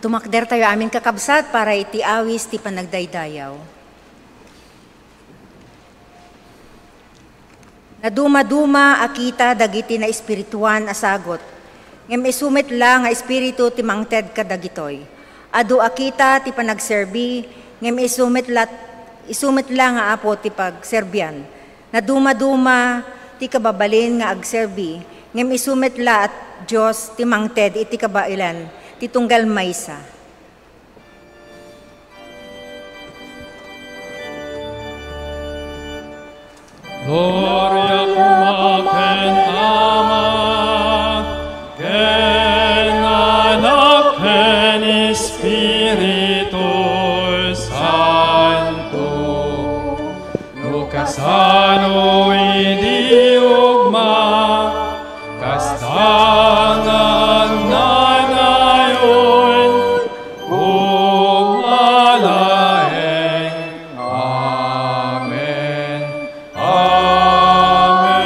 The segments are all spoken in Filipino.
Tumakder tayo amin kakabsat para iti awis ti panagdaydayaw. Naduma-duma akita dagiti na espirituan asagot. Ngem isumit la nga espiritu ti mangted kadagitoy. Adu akita ti panagserbi, ngem isumit la nga apo ti pagserbian. Naduma-duma ti kababalin nga agserbi, ngem isumit la at Diyos ti mangted iti kabailan, ti tunggal maysa. Gloria cum ken Ama, ken Anak, ken Spiritu Santo, nukasano idiugma, kastangan nanayon, umalaeng. Amen. Amen.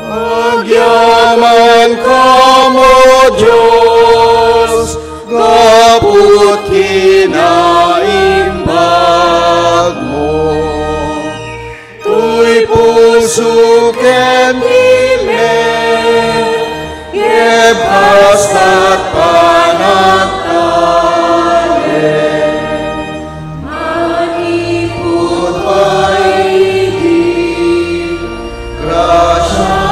Agyaman ka mo, Diyos, gaput kinaimbag mo. Tuy puso ken imen, yebasta't panagtalen. Manipod paigid, grasya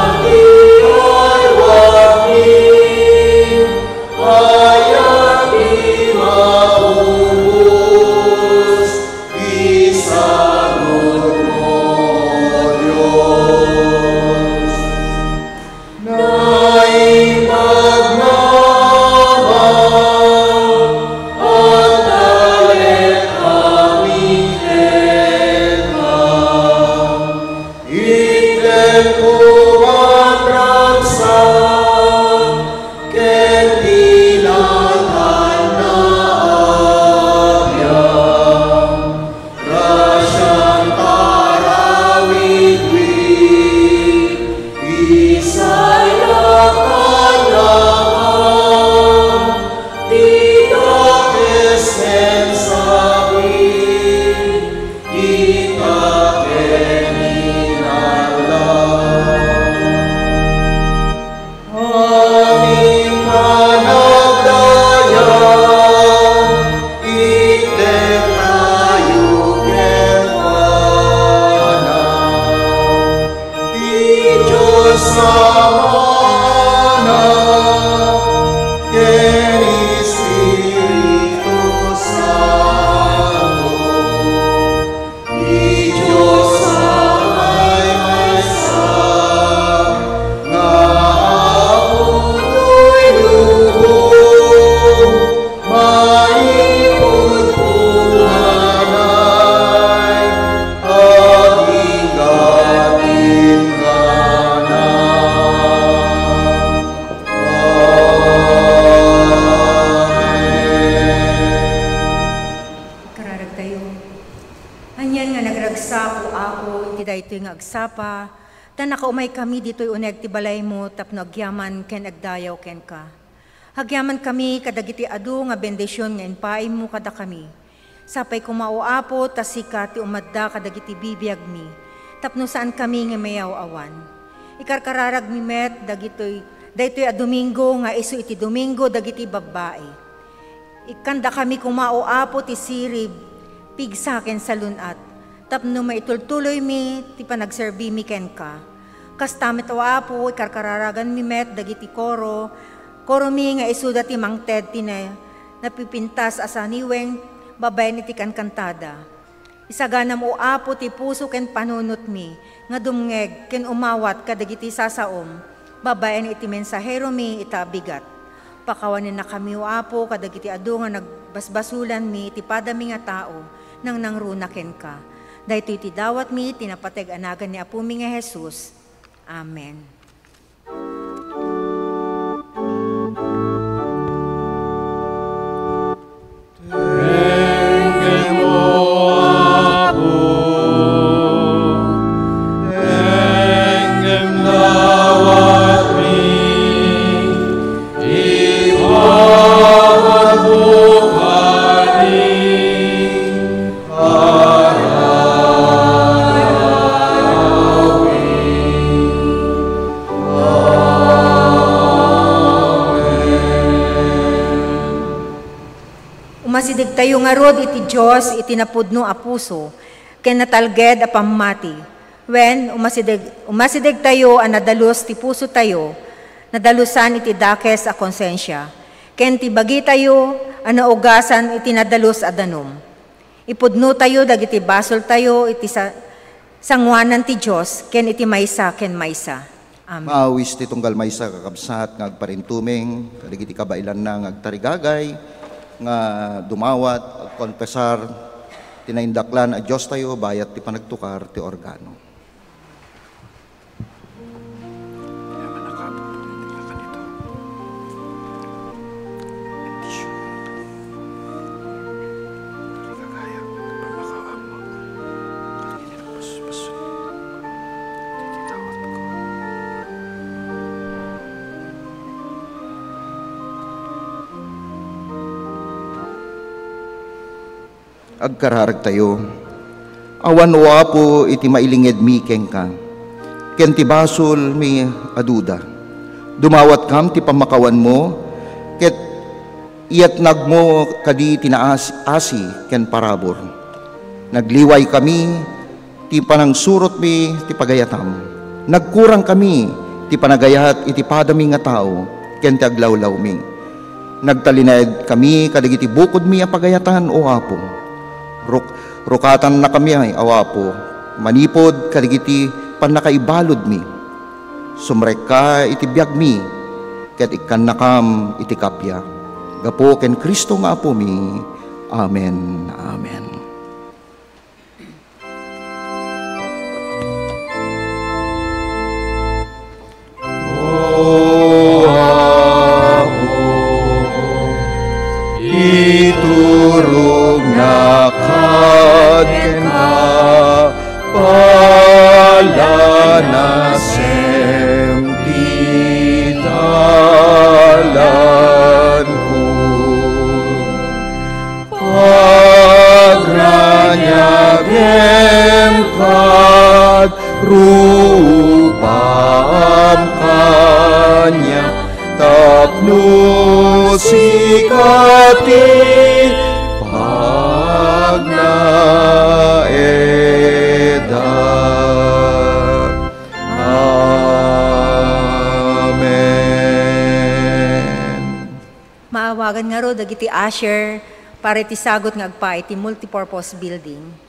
ayat di maubos, isagot mo, Diyos. Naimbag naman at dalit aming teka, iten ko matragsak, ken dinatan na abiyang, rasyang tarawid-wid, isayakan lang, tidak esen sabit, kita keningalang. Aming panagdayaw, item tayo kenpanaw. Di Diyos sama ken Espiritu Santo. Di Diyos samay maysa, nga aputo'y lubong, maipod punganay, agigatin ganan. Amen. Kararag tayo. Anyan nga nagragsako ako, iti daytoy nga agsapa, tan nakaumay kami dito'y uneg ti balay mo, tapno agyaman ken agdayaw ken ka. Agyaman kami kadagiti adu nga bendisyon nga inpaim mo kada kami. Sapay kumauapo, tasika ti umadda kadagiti bibiyag mi, tapno saan kami nga mayaw awan. Ikarkararag mi met, daytoy a Domingo nga isu iti Domingo dagiti babae. Ikanda kami kumauapo ti sirib, pigsaken sa lunat, tapno maitultuloy mi, ti panagserbi mi ken ka. Kastamit o apo, ikarkararagan mi met, dagiti koro mi nga isuda ti mangted ti napipintas asaniweng, babay ni ti kankantada. Isaganam o apo ti puso ken panunot mi, nga dumngeg ken umawat kadagiti sasaom, babay ni iti mensahero mi itabigat. Pakawanin na kami o apo kadagiti adu nga nagbasbasulan mi iti padami nga tao, nang nangruna ken ka. Dahito iti dawat mi, tinapateg anagan ni Apo mi nga Jesus. Amen. Umasidig tayo nga rod iti Diyos iti napudno a puso, ken natalged a pamati. When umasidig tayo a nadalus ti puso tayo, nadalusan iti dakes a konsensya, ken ti bagi tayo a naugasan iti nadalus a danum. Ipudno tayo dagiti basol tayo iti sangwanan ti Diyos, ken iti maysa ken maysa. Amen. Maawis ti tunggal maysa kakabsat nga agparintumeng, kadigiti kabailan na nga agtarigagay, nga dumawat at konpesar tinaindaklan a Diyos tayo bayat ti panagtukar ti organo. Agkararag tayo. Awan wapo iti mailinged mi kengka. Ken ti basol mi aduda. Dumawat kam ti pamakawan mo, ket iyat nagmo kadi tinaasi ken parabor. Nagliway kami ti panangsurot mi ti pagayatam. Nagkurang kami ti panagayat iti padami nga tao ken ti aglawlaw mi. Nagtalined kami kadagiti bukod mi a pagayatan o apo. Rukatan na kami ay awapo, manipod kaligiti panakaibalod mi. Sumrek ka iti biyag mi, ket ikan nakam iti kapya. Gapo ken Kristo nga apo mi. Amen. Amen. Iturog na kadken ka pala na sempitalan ko pagranyagem kad rupam kanya tapno sikati pagnaedan. Amen. Maawagan nga ro dagiti usher para iti sagot nga agpa iti multipurpose building.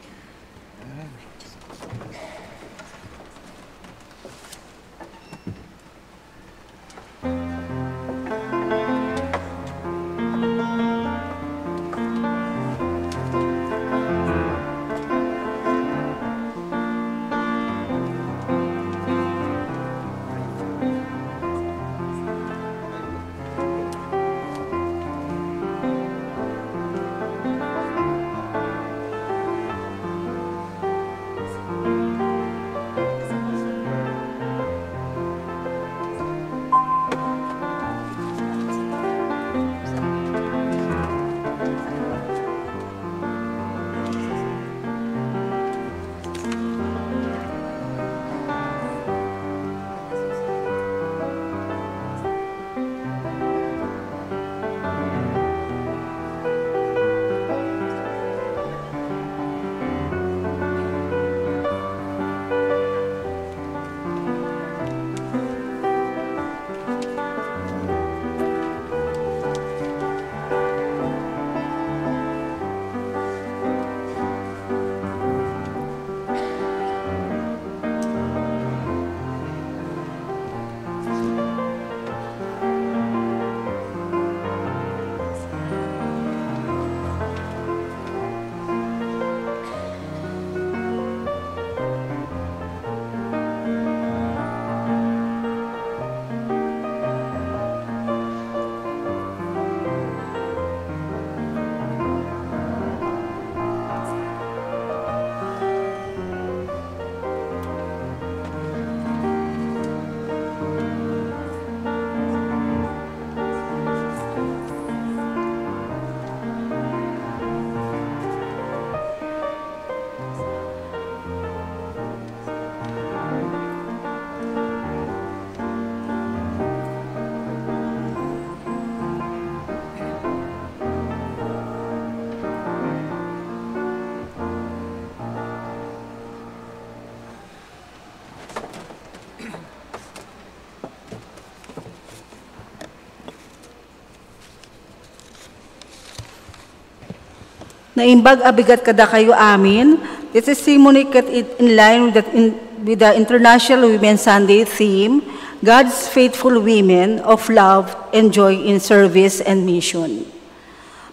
Naimbag abigat kada kayo amin, the testimony ket it in line with the International Women's Sunday theme, God's faithful women of love and joy in service and mission.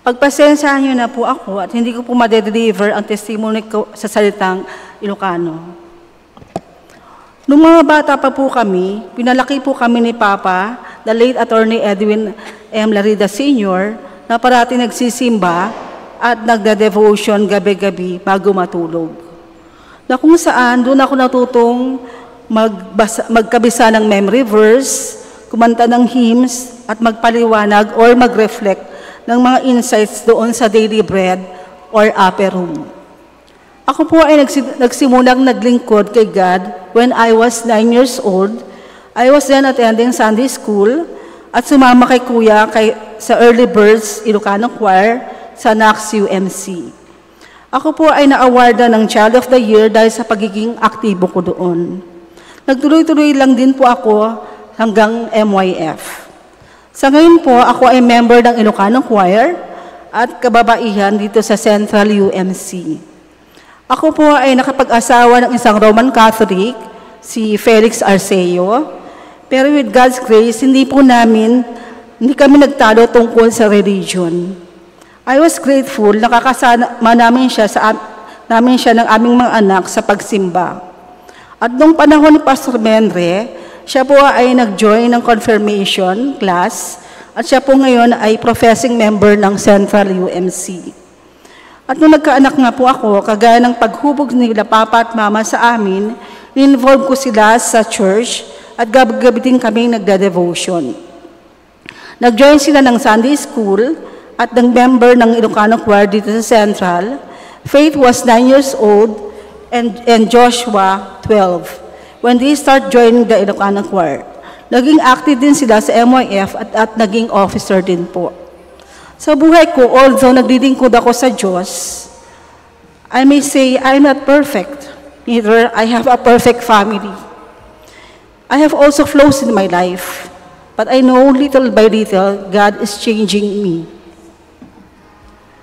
Pagpasensyahan niyo na po ako at hindi ko po ma-deliver ang testimony ko sa salitang Ilocano. Nung mga bata pa po kami, pinalaki po kami ni Papa, the late Attorney Edwin M. Larida Sr., na parati nagsisimba at nagda-devotion gabi-gabi bago matulog. Na kung saan, doon ako natutong magkabisa ng memory verse, kumanta ng hymns, at magpaliwanag or mag-reflect ng mga insights doon sa daily bread or upper room. Ako po ay nagsimulang naglingkod kay God when I was 9 years old. I was then attending Sunday school at sumama kay Kuya sa Early Birds Ilocano Choir sa NAX UMC. Ako po ay na-awardan ng Child of the Year dahil sa pagiging aktibo ko doon. Nagtuloy-tuloy lang din po ako hanggang MYF. Sa ngayon po, ako ay member ng Ilocano Choir at kababaihan dito sa Central UMC. Ako po ay nakapag-asawa ng isang Roman Catholic, si Felix Arceo, pero with God's grace, hindi kami nagtalo tungkol sa religion. I was grateful, nakakasama namin siya ng aming mga anak sa pagsimba. At noong panahon ni Pastor Menre, siya po ay nag-join ng confirmation class at siya po ngayon ay professing member ng Central UMC. At nung nagkaanak nga po ako, kagaya ng paghubog nila Papa at Mama sa amin, in-involve ko sila sa church at gabi-gabi din kami nagda-devotion. Nag-join sila ng Sunday school at ng member ng Ilocano Choir dito sa Central. Faith was 9 years old and Joshua 12. When they start joining the Ilocano Choir. Naging active din sila sa MYF at naging officer din po. Sa buhay ko, although naglilingkod ako sa Diyos, I may say I'm not perfect. Neither I have a perfect family. I have also flaws in my life, but I know little by little, God is changing me.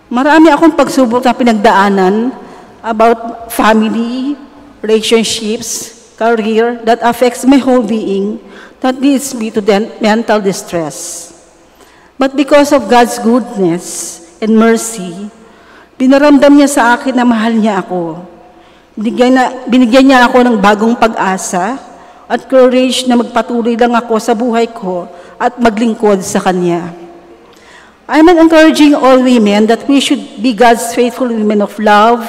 Marami akong pagsubok na pinagdaanan about family, relationships, career that affects my whole being, that leads me to mental distress. But because of God's goodness and mercy, pinaramdam niya sa akin na mahal niya ako. Binigyan niya ako ng bagong pag-asa at courage na magpatuloy lang ako sa buhay ko at maglingkod sa Kanya. I'm encouraging all women that we should be God's faithful women of love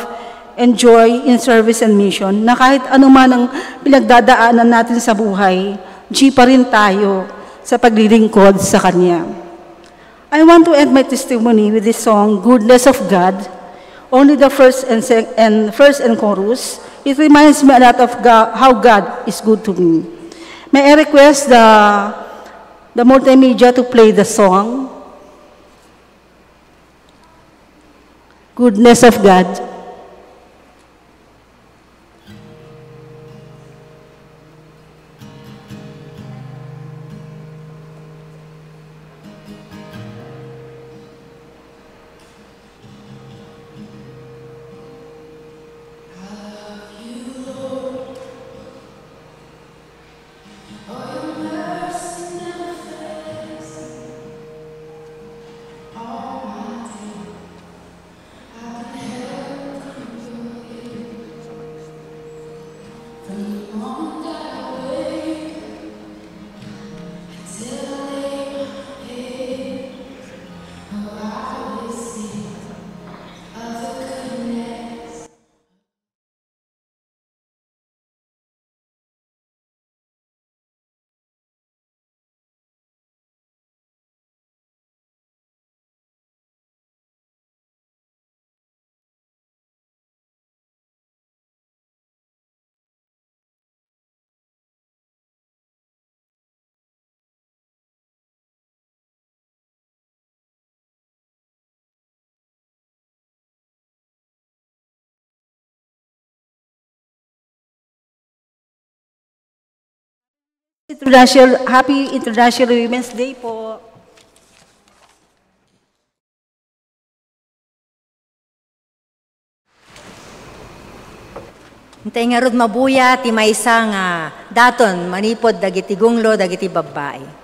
and joy in service and mission, na kahit anuman ang pinagdadaanan natin sa buhay, G pa rin tayo sa paglilingkod sa Kanya. I want to end my testimony with this song, Goodness of God. Only the first and chorus. It reminds me a lot of God, how God is good to me. May I request the multimedia to play the song, Goodness of God. Happy International Women's Day po. Hintay nga rod mabuya, ti maysa nga daton, manipod dagiti gunglo, dagiti babae.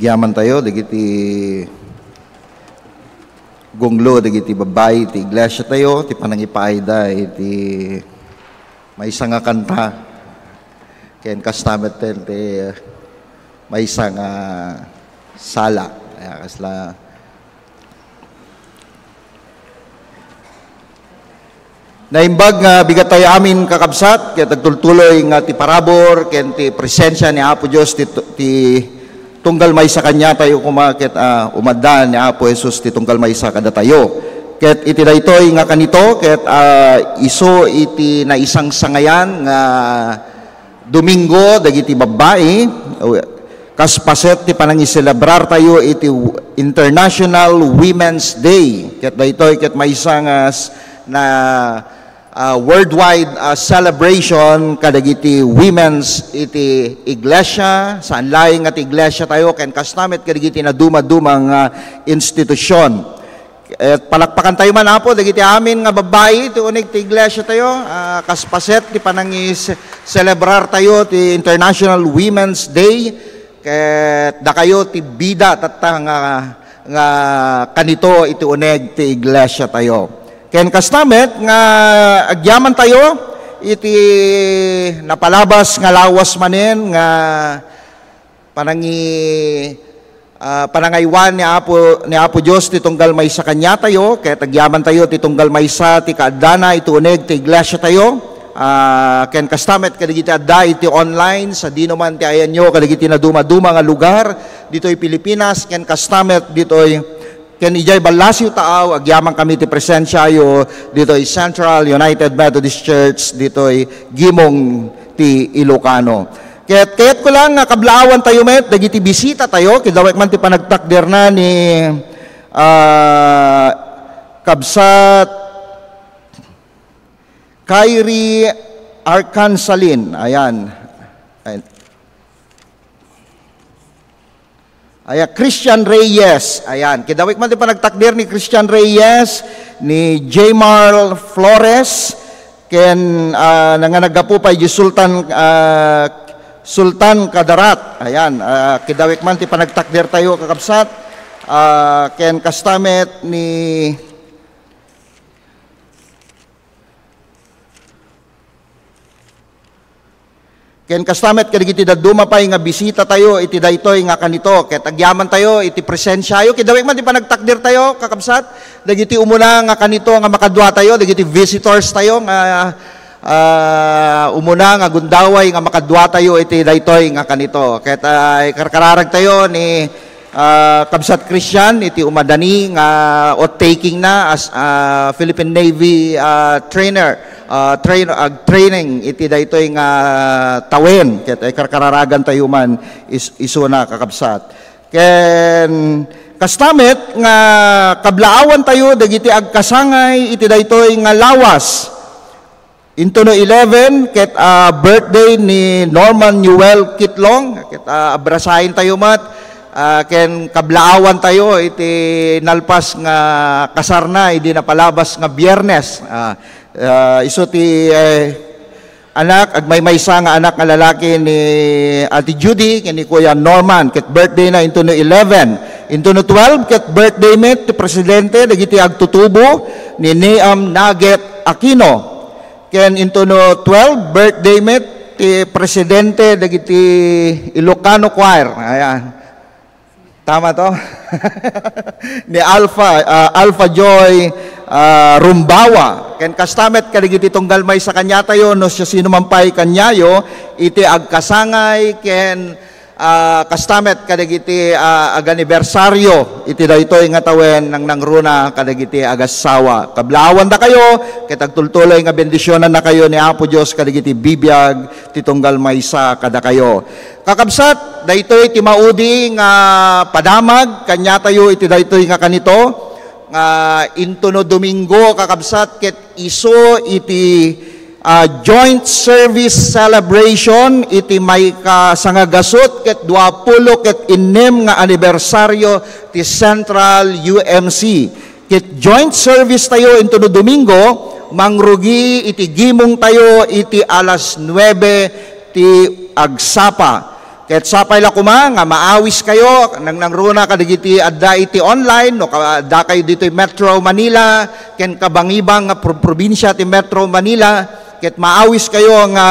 Gyaman tayo, dagiti gunglo, dagiti babay, ti iglesia tayo, ti panangipaayda, iti may isa nga kanta, ken kastamet ten, ti may isa nga sala, kaya kasla, naimbag nga bigat tayo amin kakabsat, kaya tagtultuloy nga ti parabor, ken ti presensya ni Apo Diyos, ti tunggal may sa kanya tayo kumakit umadaan ni Apo Jesus ti tunggal may sa kada tayo. Ket iti daytoy nga kanito ket iso iti na isang sangayan nga Domingo dagiti babae kas paset ti panangiselebrar tayo iti International Women's Day. Ket daytoy ket maysa nga na worldwide celebration kadagiti women's iti iglesia saan laing at iglesia tayo ken kastamit kadagiti na dumadumang institusyon. Et palakpakan tayo man Apo dagiti amin nga babae ti unig ti iglesia tayo kaspaset ti panangis celebrar tayo ti International Women's Day ket da kayo ti bida tatta nga kanito iti uneg ti iglesia tayo. Ken kastamet nga agyaman tayo iti napalabas nga lawas manen nga panangi panangaywan ni Apo Diyos ti tunggal may sa kanya tayo, kaya tagyaman tayo ti tunggal may sa ti kaadana iti uneg ti iglesia tayo, ken kastamet kadagiti adda iti online sa dino man ti ayan nyo kadagiti na duma-duma nga lugar dito'y Pilipinas, ken kastamet dito'y ken ijay balasyo taaw agyaman kami ti presensya yo dito'y Central United Methodist Church dito'y Gimong ti Ilocano. Kaya't ko lang nga kablaawan tayo met, dagiti bisita tayo, kidawek man ti panagtakder na ni Kabsat Kyrie Arkansalin. Ayan. Ayan, Christian Reyes. Ayan, kidawek man ti panagtakder ni Christian Reyes, ni Jaymar Flores, ken nanganagapo pa yung Sultan Kadarat. Ayan, kidawek man ti panagtakder tayo kakabsat, ken kastamet ni ken kastamet kadagiti daduma pay nga bisita tayo iti daytoy nga kanito, ket agyaman tayo iti presensya yo, kidawek man ti panagtakder tayo kakabsat, dagiti umuna nga kanito nga makadwa tayo, dagiti visitors tayo nga umuna nga gundaway nga makadwa tayo iti daytoy nga kanito. Ket karkararag tayo ni Kabsat Christian iti umadani nga taking na as Philippine Navy training iti daytoy nga tawen, ket karkararagan tayo man iso na kakabsat. Ken kastamet nga kablaawan tayo dagiti agkasangay iti daytoy nga lawas. Into no 11, ket birthday ni Norman Newell Kitlong, ket abrasahin tayo mat, ken kablaawan tayo iti nalpas nga kasarna, hindi napalabas nga Biyernes. Iso ti anak, agmaymaysa nga anak nga lalaki ni Ate Judy, ken ni Kuya Norman, ket birthday na into no 11. Into no 12, ket birthday met ti Presidente, dagiti agtutubo ni Neam Naget Aquino. Ken into no 12, birthday met ti Presidente dagiti Ilocano Choir. Ayan. Tama to? Ni Alpha Joy Rumbawa. Ken kastamet kadagiti tunggal may sa kanya tayo, no siya sino man pay kanyayo, iti agkasangay, ken kastamet kadagiti aganibersaryo iti daytoy nga tawen nang nangruna kadagiti agasawa. Kablaawan da kayo, ket agtultuloy nga bendisyonan na kayo ni Apo Dios kadagiti bibiyag titunggal maysa kada kayo. Kakabsat, daytoy ti maudi nga padamag kanya tayo iti daytoy nga kanito nga into no Domingo kakabsat, ket iso iti joint service celebration iti may kasangagasot ket 20 ket 6 nga anibersaryo ti Central UMC. Ket joint service tayo into no Domingo, mangrugi iti Gimong tayo iti alas 9 ti agsapa. Ket sapay la kuma nga maawis kayo nang nangruna kadagiti adda iti online no adda kayo dito Metro Manila ken kabangibang nga probinsya ti Metro Manila, ket maawis kayo nga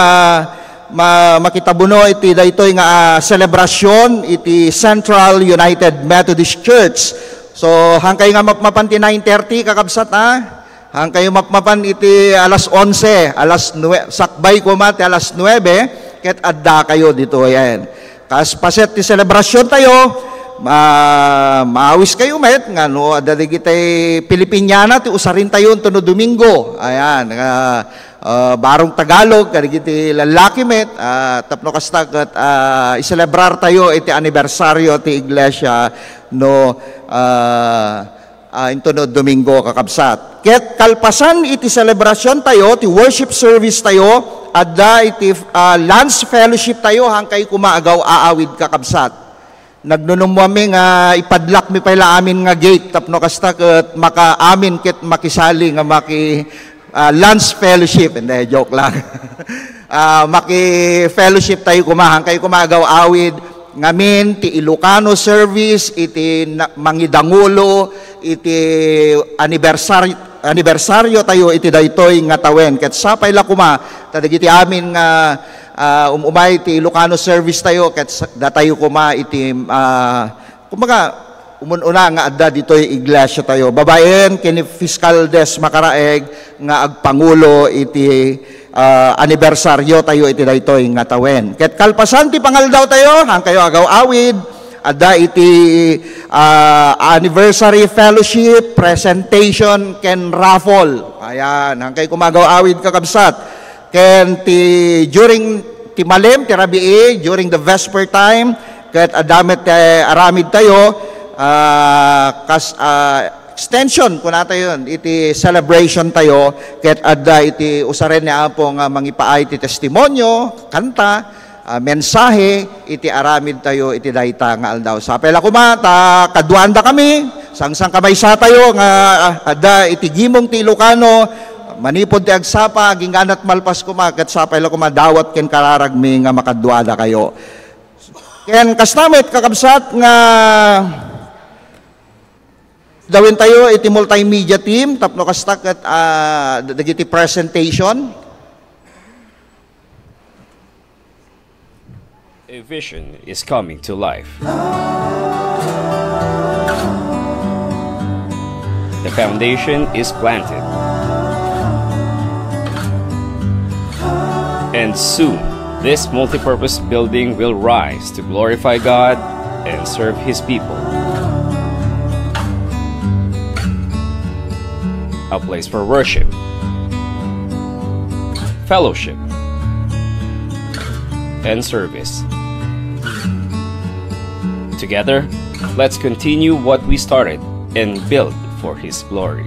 makitabuno iti daytoy nga selebrasyon iti Central United Methodist Church. So hangkay nga mapan ti 9:30 kakabsat hangkay mapan iti alas 11, alas 9, sakbay ko mati alas 9, ket adda kayo dito yan. Kas paset ti selebrasyon tayo, maawis kayo met nga no dadigitay Pilipiniana ti usarin tayo no Domingo. Ayan, barong Tagalog kadagiti lalaki met tapno kasta ket iselebrar tayo iti anibersaryo ti iglesia no into no Domingo kakabsat. Ket kalpasan iti selebrasyon tayo ti worship service tayo, adda iti lunch fellowship tayo hangkay kumaagaw aawid kakabsat. Nagnunong mo kami nga ipadlak mi pala amin nga gate tapno kasta ket makaamin ket makisali nga lunch fellowship. Hindi, joke lang. Maki-fellowship tayo kumahang kayo kumagaw awid ngamin ti Ilocano service iti mangidangulo iti anibersaryo tayo iti daytoy nga tawen. Ket sapay la kuma tadagiti amin nga umay ti Ilocano service tayo ket datayo kuma iti kumbaga, umununa nga adda dito'y iglesia tayo. Babaen, kini Fiscal Des Makaraeg, nga agpangulo iti anibersaryo tayo iti daytoy nga tawen. Ket kalpasan ti pangaldaw tayo, hang kayo agaw awid, adda iti anniversary fellowship, presentation, ken raffle. Ayan, hang kayo kumagaw awid kakabsat. Ken during ti malim, ti rabii, during the vesper time, ket adamet aramid tayo, extension kuna tayo yun, iti celebration tayo, ket adda iti usaren ni Apo nga mangipaay iti testimonyo, kanta, mensahe, iti aramid tayo, iti dayta nga aldaw. Sa apela kuma, kaduanda kami, sang kamay sa tayo, nga adda iti gimong ti Ilocano, manipod ti agsapa, ginganat malpas kuma, ket sa apela kuma, dawat ken kararagmi nga makaduada kayo. Ken kastamit kakabsat nga dawin tayo iti multimedia team tapno kastak at dagiti presentation. A vision is coming to life. The foundation is planted. And soon, this multi-purpose building will rise to glorify God and serve His people. A place for worship, fellowship, and service. Together, let's continue what we started and build for His glory.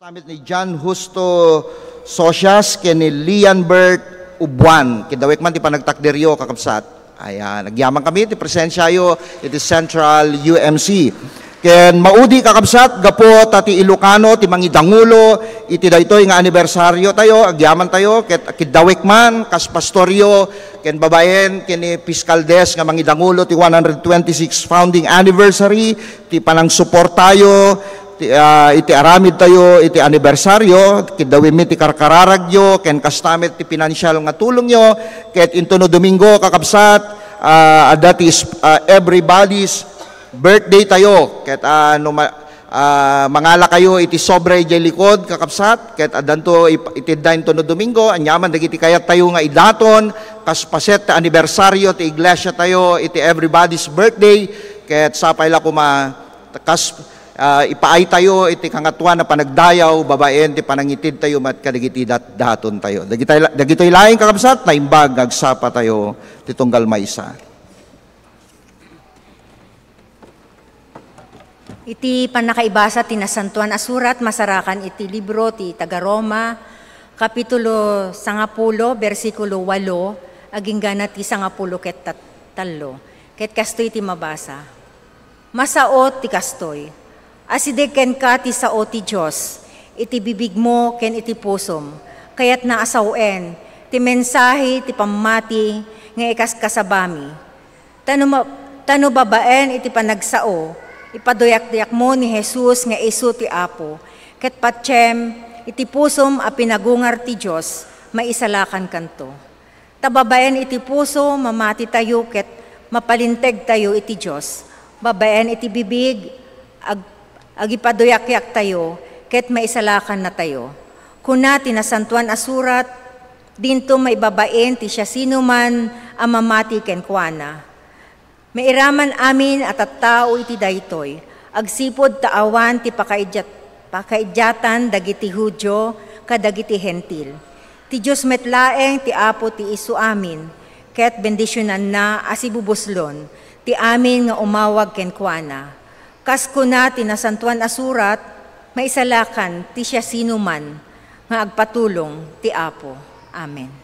Tamit ni John Justo Socias, kini Lian Bert Ubuan, kidawik man ti panagtakderyo kakabsat. Ayan, nagyaman kami, ti presensyayo, iti Central UMC. Ken maudi kakabsat, gapo tati Ilocano, ti mangidangulo, iti daytoy nga anibersaryo tayo, agyaman tayo, kidawik man, kas pastoryo, ken babayen, kini Fiscal Des nga mangidangulo, ti 126 founding anniversary, ti panang support tayo, iti aramid tayo iti anibersaryo, kidawimi ti karkararagyo, ken kastamit ti financial nga tulong nyo, ket intuno Domingo kakabsat, that is everybody's birthday tayo, ket mangala kayo iti sobre jay likod kakabsat, ket adanto iti dain tuno Domingo, anyaman dagiti kayat tayo nga idaton, kaspaset ti anibersaryo ti iglesia tayo, iti everybody's birthday, ket sapay la kuma ipaay tayo iti kangatuan na panagdayaw, babaen ti panangitid tayo mat kadagiti daton tayo. Dagitoy laing kakabsat, naimbag agsapa tayo ti tunggal maysa. Iti panakaibasa ti nasantuan asurat masarakan iti libro ti Taga-Roma, Kapitulo 10, versikulo 8, aging gana ti 10 ket 3. Ket kastoy ti mabasa. Masaot ti kastoy. Asideken ka ti sao ti Diyos, iti bibig mo ken iti pusom, kayat naasawen, ti mensahe ti pamati nga ikas kasabami. Tano babaen iti panagsao, ipadoyak-dayak mo ni Jesus nga isu ti Apo, ket patsem iti pusom a pinagungar ti Diyos, maisalakan kanto. Tababaen iti puso, mamati tayo ket mapalinteg tayo iti Diyos. Babaen iti bibig, agipadoyak-yak tayo, ket maisalakan na tayo. Kuna tinasantuan asurat, dinto maibabaen ti siya sinuman a mamati ken kuana. Mairaman amin at tao iti daytoy, agsipod taawan ti pakaidyatan dagiti Hudyo kadagiti hentil. Ti Diyos metlaeng ti Apo ti isu amin, ket bendisyonan na asibubuslon, ti amin nga umawag ken kuana. Kas kuna tinasantuan asurat, maisalakan ti siya sinuman nga agpatulong ti Apo. Amen.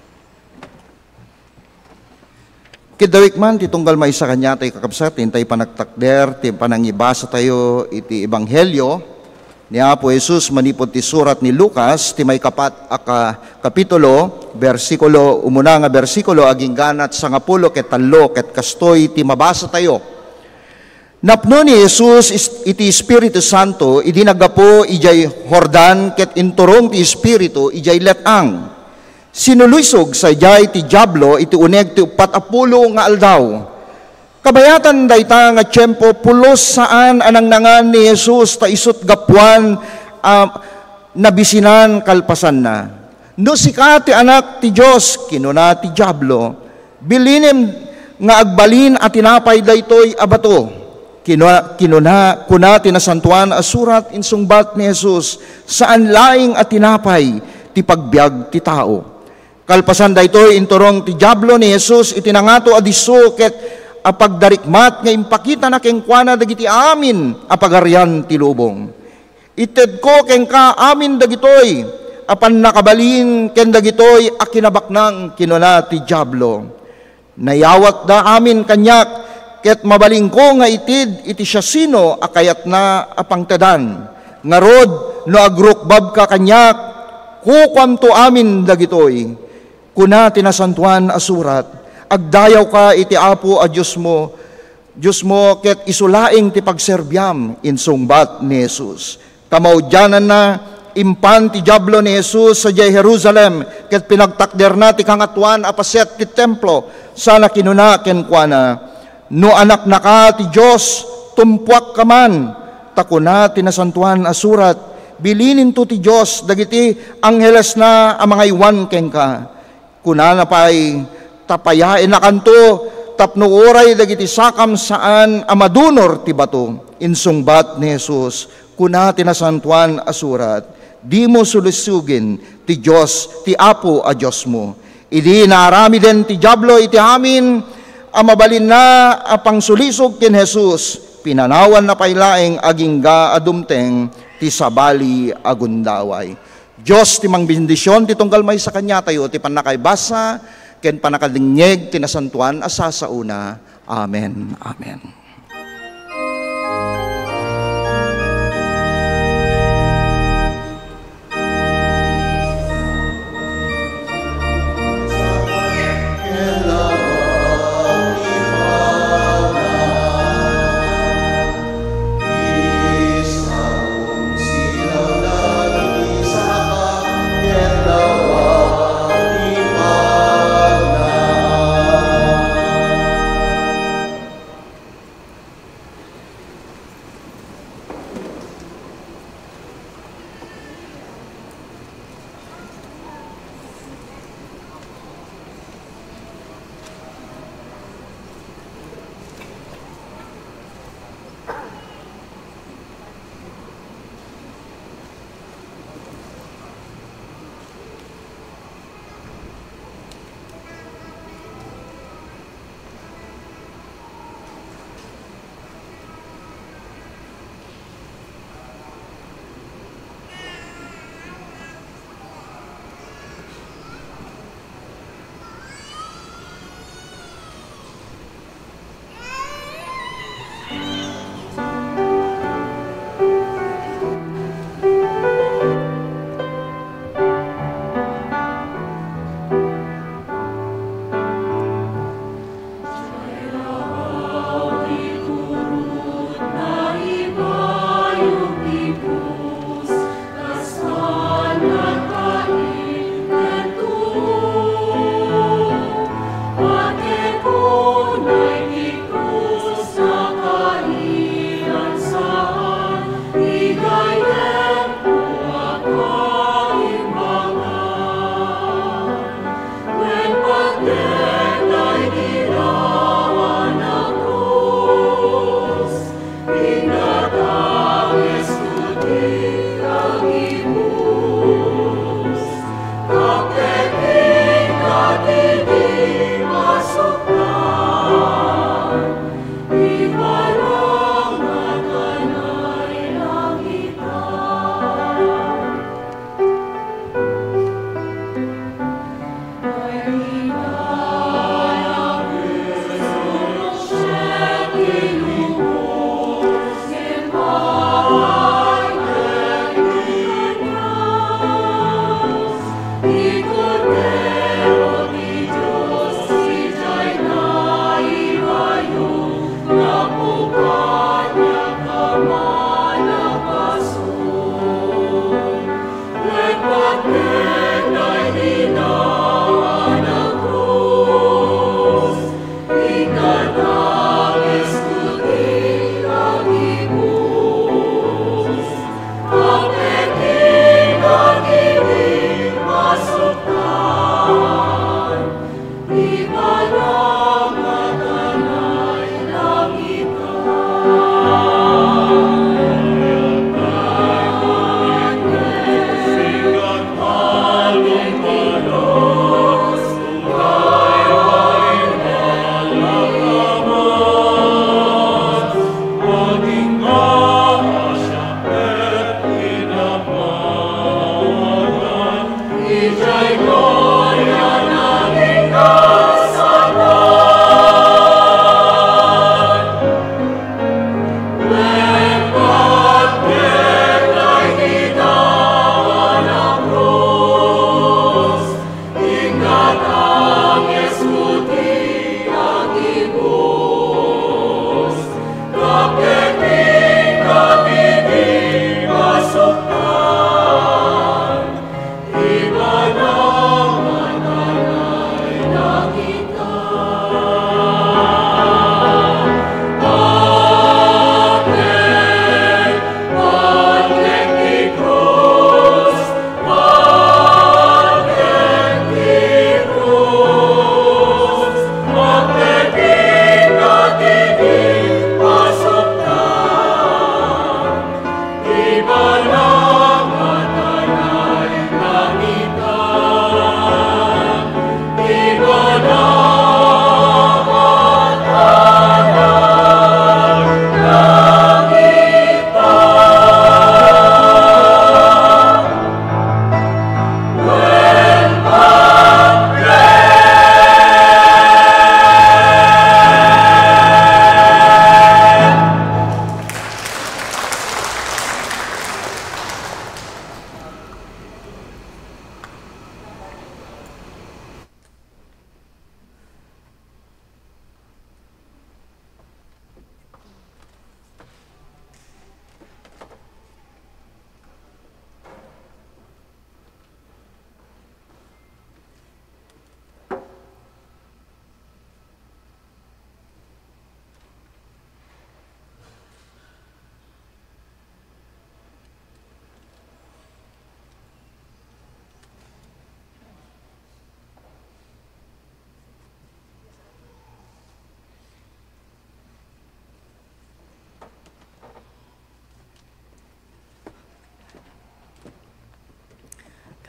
Kidawik man, titunggal may sa kanya tayo kakabsatin, tayo panagtakder, tayo panangibasa tayo iti Ebanghelyo ni Apo Jesus manipod ti surat ni Lucas, ti may kapitulo, umuna nga versikulo, aging ganat 10 ket 3 ket kastoy ti mabasa tayo. Napno ni Jesus iti Espiritu Santo, idinagapo ijay Jordan ket inturong ti Espiritu ijay letang. Sinuluysog sa jay ti Diablo iti uneg ti 40 nga aldaw. Kabayatan dayta nga tiyempo pulos saan anang nangan ni Jesus ta isut gapuan nabisinan kalpasan na. No sika ti anak ti Dios kinuna ti Diablo, bilinim nga agbalin at tinapay daytoy abato. Kuna tinasantuan asurat insungbat ni Jesus saan laing at tinapay ti pagbiag ti tao. Kalpasan daytoy inturong ti Diablo ni Jesus itinangato adiso ket apagdarikmat nga impakita na kengkuana dagiti amin apagarian ti lubong. Ited ko kengka amin dagitoy apan nakabalin ken dagitoy a kinabaknang kinuna ti Diablo. Nayawat da amin kanyak ket mabaling ko nga itid iti siya sino akayat na apangtedan. Ngarod no agrukbab ka kanyak kukwamto amin dagitoy. Kuna tinasantuan asurat, agdayaw ka iti Apo a Diyos mo ket isulaing ti pagserbyam insungbat ni Jesus. Kamaudyanan na impan ti Diablo ni Jesus sa Jerusalem ket pinagtakder na ti kangatuan apaset ti templo sana kinuna kenkuana. No anak na ka ti Diyos, tumpuak ka man, takuna tinasantuan asurat, bilinin to ti Diyos, dagiti angheles na amang iwan ken ka. Kuna na pa'y tapayain na kanto, tapno oray dagiti sakam saan amadunor ti bato. Insungbat ni Jesus, kuna tinasantuan asurat, di mo sulusugin ti Diyos, ti Apo a Diyos mo. Idi naarami den ti Diablo iti amin, amabalin na apang sulisog kin Jesus, pinanawan na pailaeng agingga adumteng ti sabali agundaway. Diyos ti mangbindisyon ti tunggal may sa kanya tayo ti panakaibasa ken panakadingeg ti nasantuan asa sa una. Amen. Amen.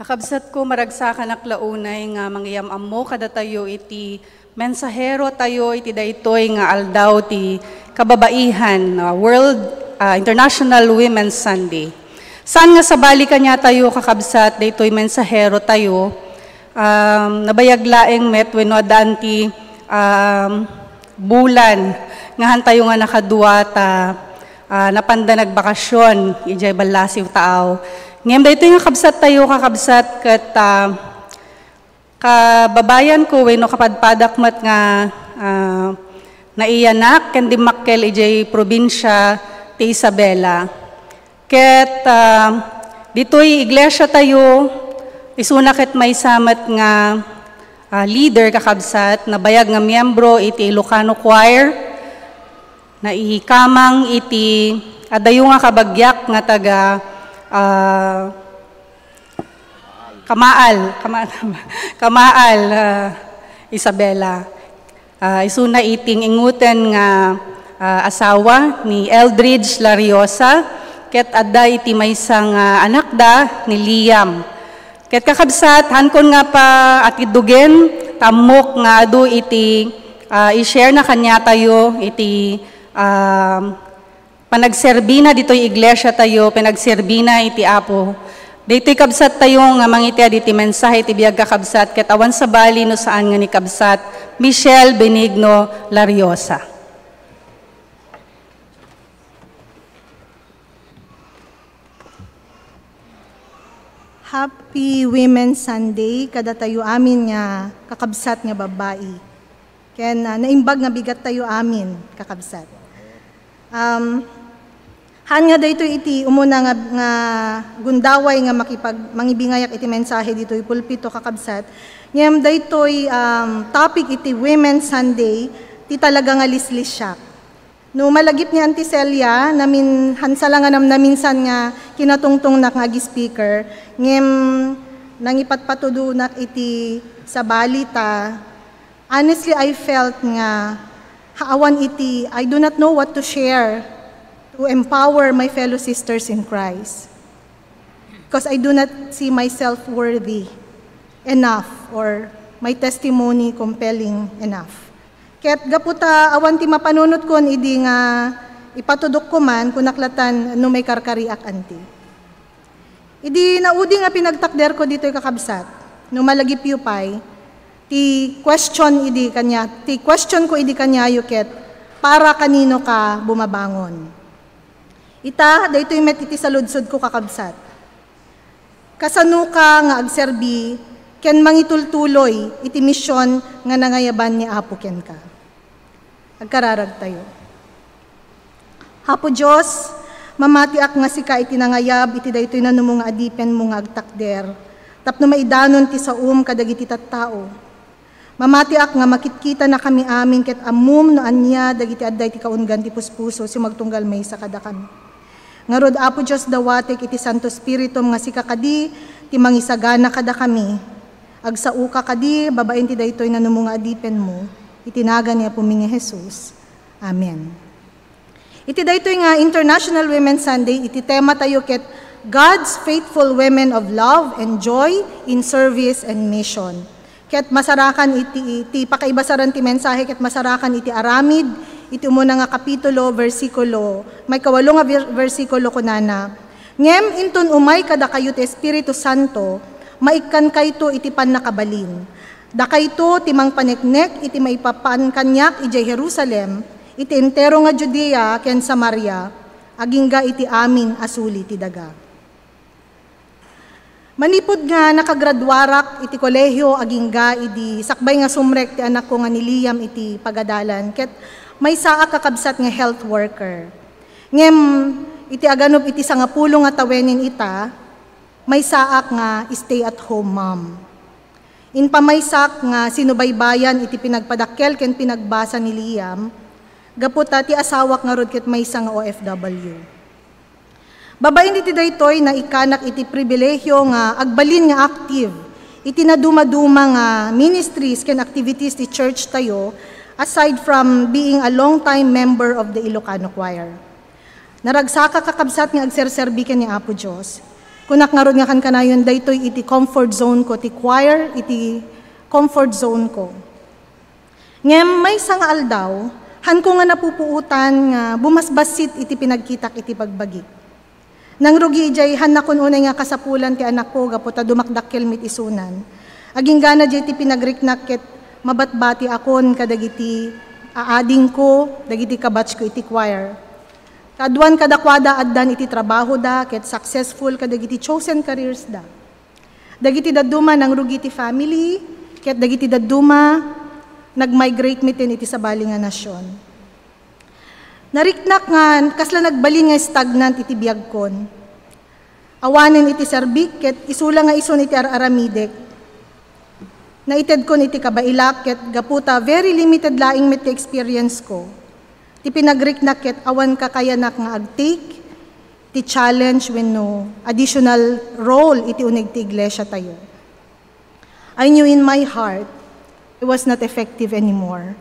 Kakabsat ko maragsakan aklaunay nga mangyam ammo kada tayo iti mensahero tayo iti daytoy nga aldaw ti kababaihan World International Women's Sunday. Saan nga sabali kanya tayo kakabsat daytoy mensahero tayo nabayag laeng met wenno danti bulan ngahan tayo nga nakadua ta napanda nagbakasyon ijay balasiw taaw. Ngayon dito nga kabsat tayo kakabsat kat kababayan ko no kapadpadakmat nga naiyanak kendi makkel ijay probinsya ti Isabela. Ket dito'y iglesia tayo isuna ket may samat nga leader kakabsat na bayag nga miyembro iti Ilocano Choir na ikamang iti adayo nga kabagyak nga taga Kamaal Isabela. Isuna iting inguten nga asawa ni Eldridge Lariosa ket adda iti maysang anak da ni Liam. Ket kakabsat hankon nga pa atidugen tamok nga adu iti i-share na kanya tayo iti panagserbina dito'y iglesia tayo, panagserbina iti Apo. Dito'y kabsat tayo nga mangiti diti mensahe iti biyag kakabsat, katawan sa bali no saan nga ni kabsat, Michelle Benigno Lariosa. Happy Women's Sunday, kada tayo amin nga kakabsat nga babae. Ken naimbag nga bigat tayo amin kakabsat. Han nga dayto iti umuna nga gundaway nga mangibingayak iti mensahe dito pulpito kakabsat. Ngem daytoy topic iti Women's Sunday ti talaga nga lislis siya. No malagip ni Auntie Celia namin hansala nga naminsan nga kinatungtong na nga speaker ngem nangipatpatudo na iti sa balita. Honestly I felt nga haawan iti I do not know what to share to empower my fellow sisters in Christ. Because I do not see myself worthy enough or my testimony compelling enough. Kaya't gaputa awan ti mapanunot kon idi nga ipatudok ko man kung naklatan no may karkariak anti. Idi naudi nga pinagtakder ko dito'y kakabsat no malagip yupay ti question ko idi kanya yuket para kanino ka bumabangon. Ita, daytoy met iti saludsod ko kakabsat. Kasano ka nga agserbi, ken mangitultuloy, iti misyon nga nangayaban ni Apo ken ka. Agkararag tayo. Hapo Diyos, mamatiak nga sika iti nangayab, iti daytoy na nga adipen mo nga agtakder. Tapno maidanon ti saum kadagiti tattao. Mamatiak nga makitkita na kami amin ket amum no anya dagiti adday ti kaunggan ti puspuso si magtunggal may sa kada kami. Ngarod Apo Diyos dawatek iti Santo Spiritum nga si kakadi ti mangisagana kada kami. Agsauka kadi babaen ti daytoy nga adipen mo itinaga niya pumingi Jesus. Amen. Iti daytoy nga International Women's Sunday, iti tema tayo ket God's faithful women of love and joy in service and mission. Ket masarakan iti pakaibasaran ti mensahe ket masarakan iti aramid iti umuna nga kapitulo versikulo may 8 nga versikulo kunana. Ngem inton umay kada kayo ti Espiritu Santo maikkan kayto iti pannakabalin. Da kayto timang paneknek iti maipapan kanyak iti Jerusalem iti entero nga Judea ken Samaria agingga iti amin asuli ti daga. Manipod nga nakagradwarak iti kolehiyo agingga iti sakbay nga sumrek ti anak ko nga ni Liam iti pagadalan ket may saa kakabsat nga health worker. Ngem iti aganop iti sangapulo nga tawenin ita may saak nga stay at home mom. In pamaysak nga sinubaybayan iti pinagpadakkel ken pinagbasa ni Liam gaputa ti asawak nga rod ket maysa nga OFW. Babaen iti daytoy na ikanak iti pribilehyo nga agbalin nga active iti naduma-duma nga ministries ken activities ti church tayo aside from being a long-time member of the Ilocano Choir. Naragsaka kakabsat nga agserserbi ken ni Apo Dios. Kunak nga rod nga kan kanayon daytoy iti comfort zone ko ti choir iti comfort zone ko. Ngem may nga aldaw han ko nga napupuutan nga bumasbasit iti pinagkitak iti pagbagi. Nang rugi ijay han na kun unay nga kasapulan ti anak ko gaputa dumakdakkel mit isunan. Aging gana jay ti pinagriknak ket mabatbati akon kadagiti aading ko dagiti kabatch ko iti choir. Kaduan kadakwada addan iti trabaho da ket successful kadagiti chosen careers da. Dagiti daduma nang rugi ti family ket dagiti daduma nagmigrate mitin iti sabali nga nasyon. Nariknak nga, kasla nagbalin nga stagnant iti biyagkon. Awanin iti serbik, ket isula nga ison iti aramidek. Naited kon iti kabailak, ket gaputa, very limited laing met experience ko. Ti pinagriknak, ket awan kakayanak nga agtake, ti challenge when no additional role iti unig ti iglesia tayo. I knew in my heart, it was not effective anymore.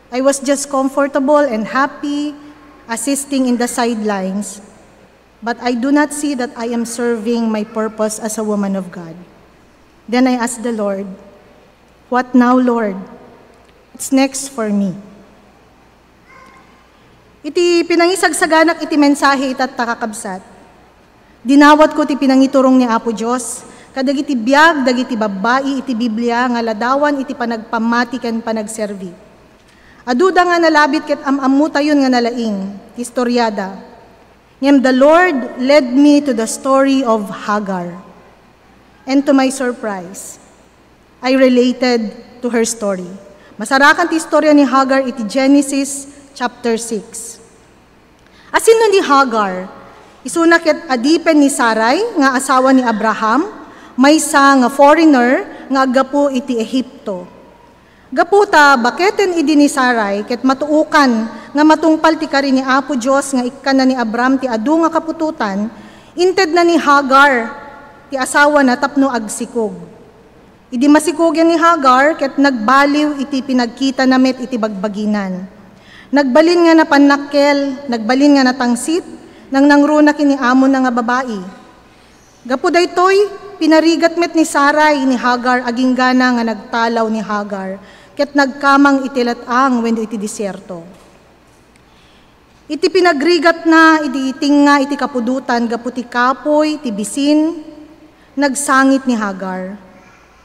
I was just comfortable and happy, assisting in the sidelines, but I do not see that I am serving my purpose as a woman of God. Then I asked the Lord, what now, Lord? What's next for me? Iti pinangisagsaganak iti mensahe itat takakabsat. Dinawat ko iti pinangiturong ni Apo Diyos, kadagiti biyag, dagiti babae, iti Biblia, nga ladawan iti panagpamati ken panagservi. Aduda nga nalabit ket amamu tayon nga nalaing, historyada. Ngem the Lord led me to the story of Hagar. And to my surprise, I related to her story. Masarakan ti istorya ni Hagar iti Genesis chapter 6. Asin no ni Hagar, isuna ket adipen ni Sarai nga asawa ni Abraham, maysa nga foreigner nga aggapu iti Ehipto. Gaputa, baketen idi ni Sarai, ket matuukan, nga matungpal ti kari ni Apo Diyos, nga ikkan na ni Abram, ti adu nga kapututan, inted na ni Hagar, ti asawa na tapno agsikog. Idi masikog yan ni Hagar, ket nagbaliw iti pinagkita na met iti bagbaginan. Nagbalin nga na panakkel, nagbalin nga na tangsit, nang nangruna kini amo na nga babae. Gapu daytoy, pinarigat met ni Sarai ni Hagar, aging gana nga nagtalaw ni Hagar, ket nagkamang itilatang wenno iti disyerto. Iti pinagrigat na, iti tinga, iti kapudutan, gaputi kapoy, iti bisin, nagsangit ni Hagar.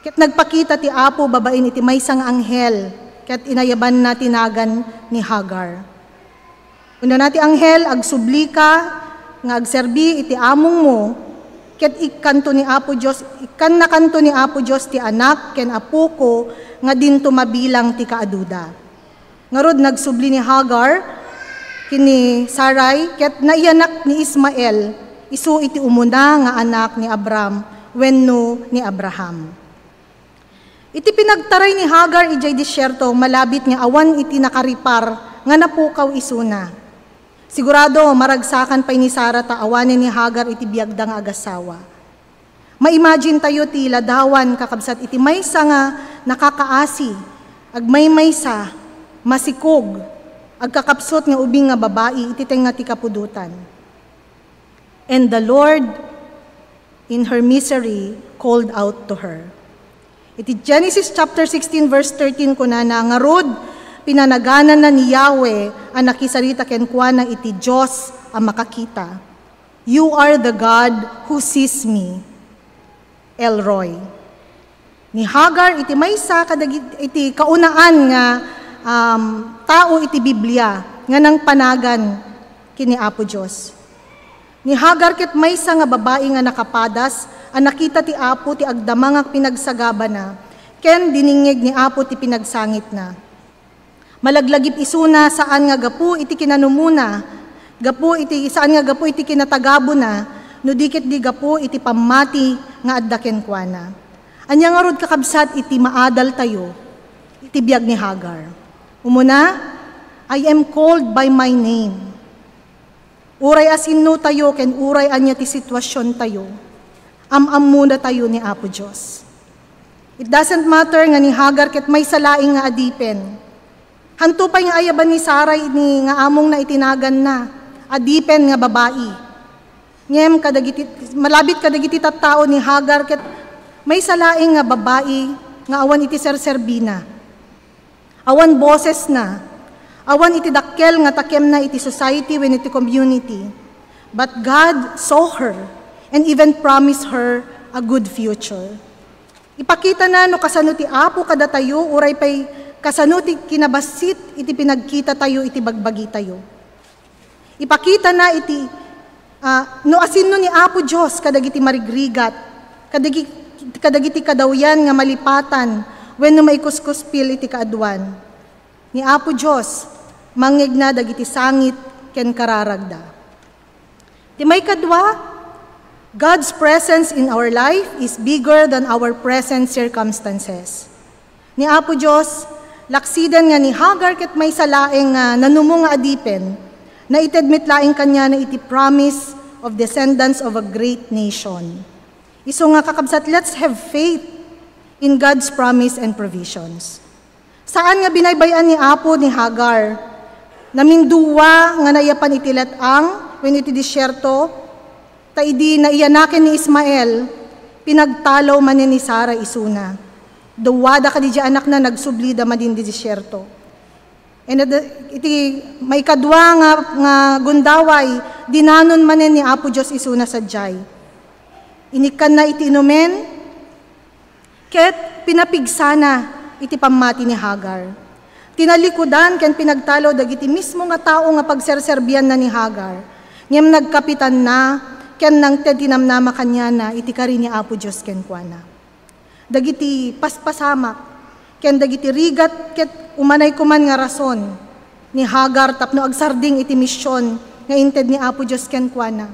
Ket nagpakita ti Apo babain iti maysang anghel, ket inayaban na tinagan ni Hagar. Una na ti anghel, agsubli ka, nga agserbi iti among mo, ket ikkanto ni Apo Diyos, ikkan na kanto ni Apo Diyos ti anak, ken apo ko, nga din tumabilang ti kaaduda. Ngarod nagsubli ni Hagar, kini Sarai, ket naiyanak ni Ismael, isu iti umuna nga anak ni Abram, wenno ni Abraham. Iti pinagtaray ni Hagar, ijay disyerto, malabit nga awan iti nakaripar, nga napukaw isuna. Sigurado, maragsakan pa'y ni Sarah taawanin ni Hagar iti biyagdang agasawa. Ma-imagine tayo ti ladawan kakabsat iti maysa nga nakakaasi, agmay maysa, masikog, agkakapsot nga ubing nga babae, ititeng nga ti kapudutan. And the Lord, in her misery, called out to her. Iti Genesis chapter 16 verse 13 kunana, nga rod, pinanaganan na ni Yahweh ang nakisarita kenkwana iti Diyos ang makakita. You are the God who sees me, El Roy. Ni Hagar iti maysa iti kaunaan nga tao iti Biblia nga nang panagan kini Apo Dios. Ni Hagar ket maysa nga babae nga nakapadas ang nakita ti Apo ti agdama nga pinagsagaba na ken diningeg ni Apo ti pinagsangit na. Malaglagip isuna saan nga gapu iti kinanumuna, gapu iti saan nga gapu iti kinatagabo na, no dikit di gapu iti pamati nga adda kenkwana. Anya nga rod kakabsat iti maadal tayo, iti biag ni Hagar. Umuna, I am called by my name. Uray asinno tayo, ken uray anya ti sitwasyon tayo. Am-am muna tayo ni Apo Diyos. It doesn't matter nga ni Hagar ket may salaing nga adipen. Hanto pa nga ayaban ni Sarai ni nga among na itinagan na, adipen nga babae. Ngem kadagiti malabit kadagiti tattao ni Hagar ket may salaing nga babae nga awan iti serserbina. Awan boses na. Awan iti dakkel nga takem na iti society when iti community. But God saw her and even promised her a good future. Ipakita na no kasano ti Apo kada tayo uray pay kasano ti kinabasit iti pinagkita tayo iti bagbagi tayo. Ipakita na iti no asinno ni Apo Dios kadagiti marigrigat, kadagiti kadawyan nga malipatan wenno maikuskuspil iti kaadwan. Ni Apo Dios mangeg na dagiti sangit ken kararagda. Ti may kadwa, God's presence in our life is bigger than our present circumstances. Ni Apo Dios laksiden nga ni Hagar ket may salaeng nanumo nga adipen, na itedmit laing kanya na iti promise of descendants of a great nation. Iso nga kakabsat, let's have faith in God's promise and provisions. Saan nga binaybayan ni Apo ni Hagar? Naminduwa nga nayapan iti letang, when iti disyerto, ta idi na iyanaken ni Ismael, pinagtalaw man ni Sara isuna. Duwada ka di anak na nagsublida madin di disyerto. And iti may kadwa nga gundaway, dinanon manen ni Apo Diyos isuna sadyay. Inikan na iti inumen, ket pinapigsana iti pamati ni Hagar. Tinalikudan ken pinagtalo dagiti mismo nga tao nga pagserserbian na ni Hagar. Ngem nagkapitan na, ken nang tinamnama kanya na iti kari ni Apo Diyos ken kuana. Dagiti paspasamak, ken dagiti rigat ket umanay kuman nga rason ni Hagar tapno agsarding iti misyon nga inted ni Apo Dios ken kuana.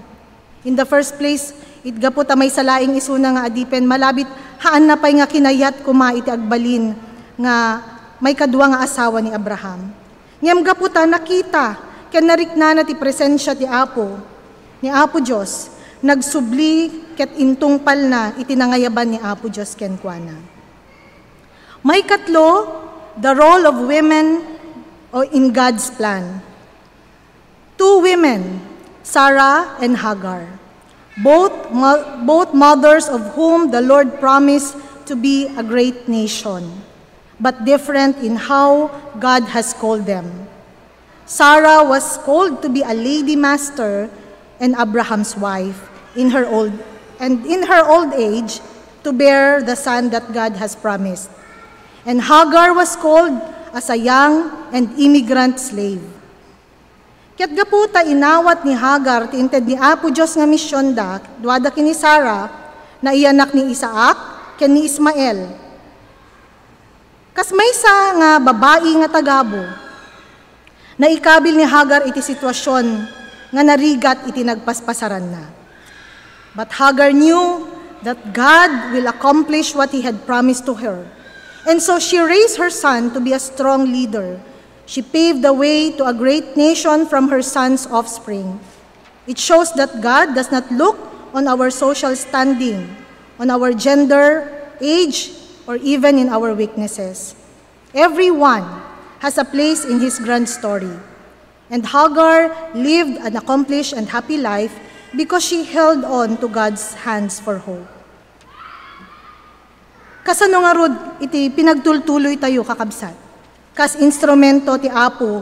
In the first place, itgapo ta may salaing isuna nga adipen malabit haan na pay nga kinayat kuma iti agbalin nga may kadwa nga asawa ni Abraham. Ngem gapo ta nakita ken nariknana ti presensya ti Apo ni Apo Dios. Nagsubli ket intungpal na itinangayaban ni Apo Dios ken kuana. May katlo, the role of women in God's plan. Two women, Sarah and Hagar, both mothers of whom the Lord promised to be a great nation, but different in how God has called them. Sarah was called to be a lady master and Abraham's wife in her old age to bear the son that God has promised. And Hagar was called as a young and immigrant slave. Ket gaputa inawat ni Hagar ti inted ni Apo Dios nga misyon da duada kini Sarah na iyanak ni Isaac ken ni Ismael. Kas maysa nga babae nga tagabo na ikabil ni Hagar iti sitwasyon nga narigat iti nagpaspasaran na. But Hagar knew that God will accomplish what He had promised to her. And so she raised her son to be a strong leader. She paved the way to a great nation from her son's offspring. It shows that God does not look on our social standing, on our gender, age, or even in our weaknesses. Everyone has a place in His grand story. And Hagar lived an accomplished and happy life because she held on to God's hands for hope. Kasano nga rod, iti pinagtultuloy tayo kakabsat. Kas instrumento ti Apo,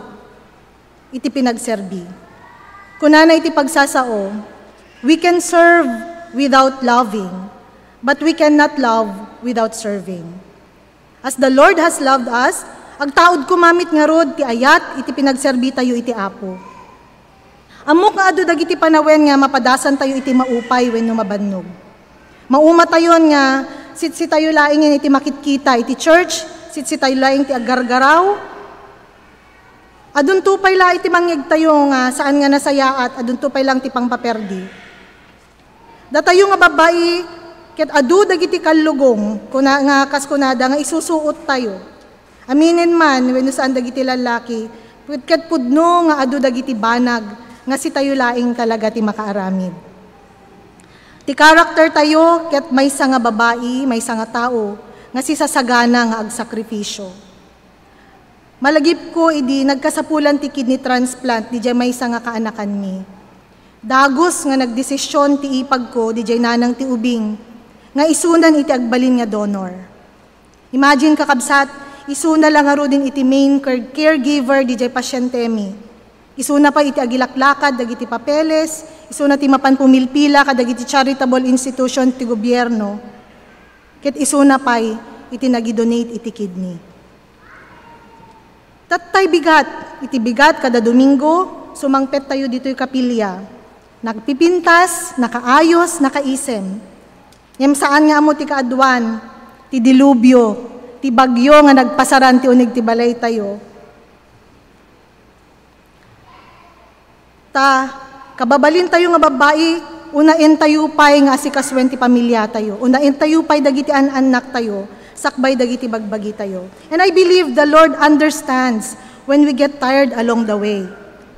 iti pinagserbi. Kunana iti pagsasao, we can serve without loving, but we cannot love without serving. As the Lord has loved us, agtaod kumamit nga rod, ti ayat, iti pinagserbi tayo iti Apo. Amok nga adu dagiti panawen nga mapadasan tayo iti maupay wenno mabannog. Mauma tayon nga, sit tayo laingin iti makitkita, iti church, sit tayo laing ti agargaraw. Adun tupay la iti mangyeg tayo nga saan nga nasayaat, adun tupay lang ti pangpaperdi. Datayo nga babae, ket adu dagiti kallugong, kuna nga kaskunada nga isusuot tayo. Aminin man, wenno saan dagiti lalaki, ket pudno nga adu dagiti banag, nga si tayo laing talaga ti makaaramid. Ti karakter tayo, ket maysa nga babae, maysa nga tao, nga si sasagana nga agsakripisyo. Malagip ko, idi nagkasapulan ti kidney transplant, di jay maysa nga kaanakan mi. Dagos nga nagdesisyon ti ipag ko, di jay nanang ti ubing, nga isunan iti agbalin nga donor. Imagine kakabsat, isuna lang nga ro din iti main caregiver, di jay pasyente mi. Isuna pa iti agilaklakad, dagiti papeles, isuna ti mapan pumilpila, kadagiti charitable institution ti gobyerno. Ket isuna pa iti nagidonate iti kidney. Tatay bigat, iti bigat kada Domingo, sumangpet tayo dito'y kapilya. Nagpipintas, nakaayos, nakaisem. Ngem saan nga amo ti kaadwan, ti dilubyo, ti bagyo nga nagpasaran ti unig ti balay tayo. Kababalin tayo nga babae, unain tayo pa'y nga asikaswen ti pamilya tayo. Unain tayo pa'y dagiti anak tayo, sakbay dagiti bagbagi tayo. And I believe the Lord understands when we get tired along the way.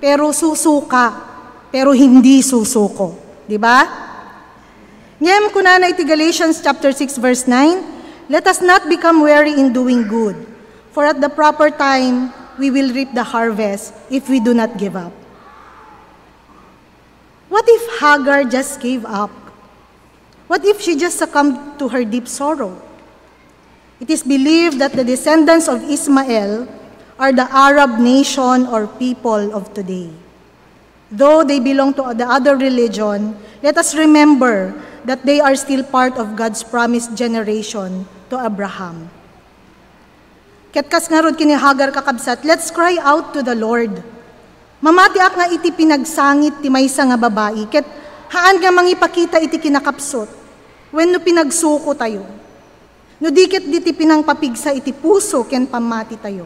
Pero susuka, pero hindi susuko. Diba? Ngem kunana iti Galatians chapter 6 verse 9, let us not become weary in doing good, for at the proper time we will reap the harvest if we do not give up. What if Hagar just gave up? What if she just succumbed to her deep sorrow? It is believed that the descendants of Ismael are the Arab nation or people of today. Though they belong to the other religion, let us remember that they are still part of God's promised generation to Abraham. Ketkas nga rod kini Hagar kakabsat, let's cry out to the Lord. Mamati ak nga iti pinagsangit ti maysa nga babae, ket haan nga mangipakita iti kinakapsot, when no pinagsuko tayo. No dikit diti pinangpapigsa iti puso ken pamati tayo.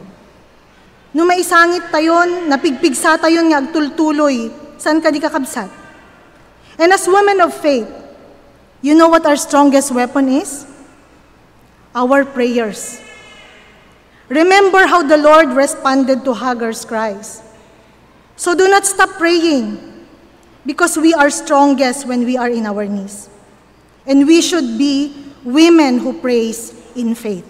No maisangit tayon, napigpigsa tayon nga agtultuloy, saan ka di kakabsat? And as women of faith, you know what our strongest weapon is? Our prayers. Remember how the Lord responded to Hagar's cries. So do not stop praying, because we are strongest when we are in our knees. And we should be women who praise in faith.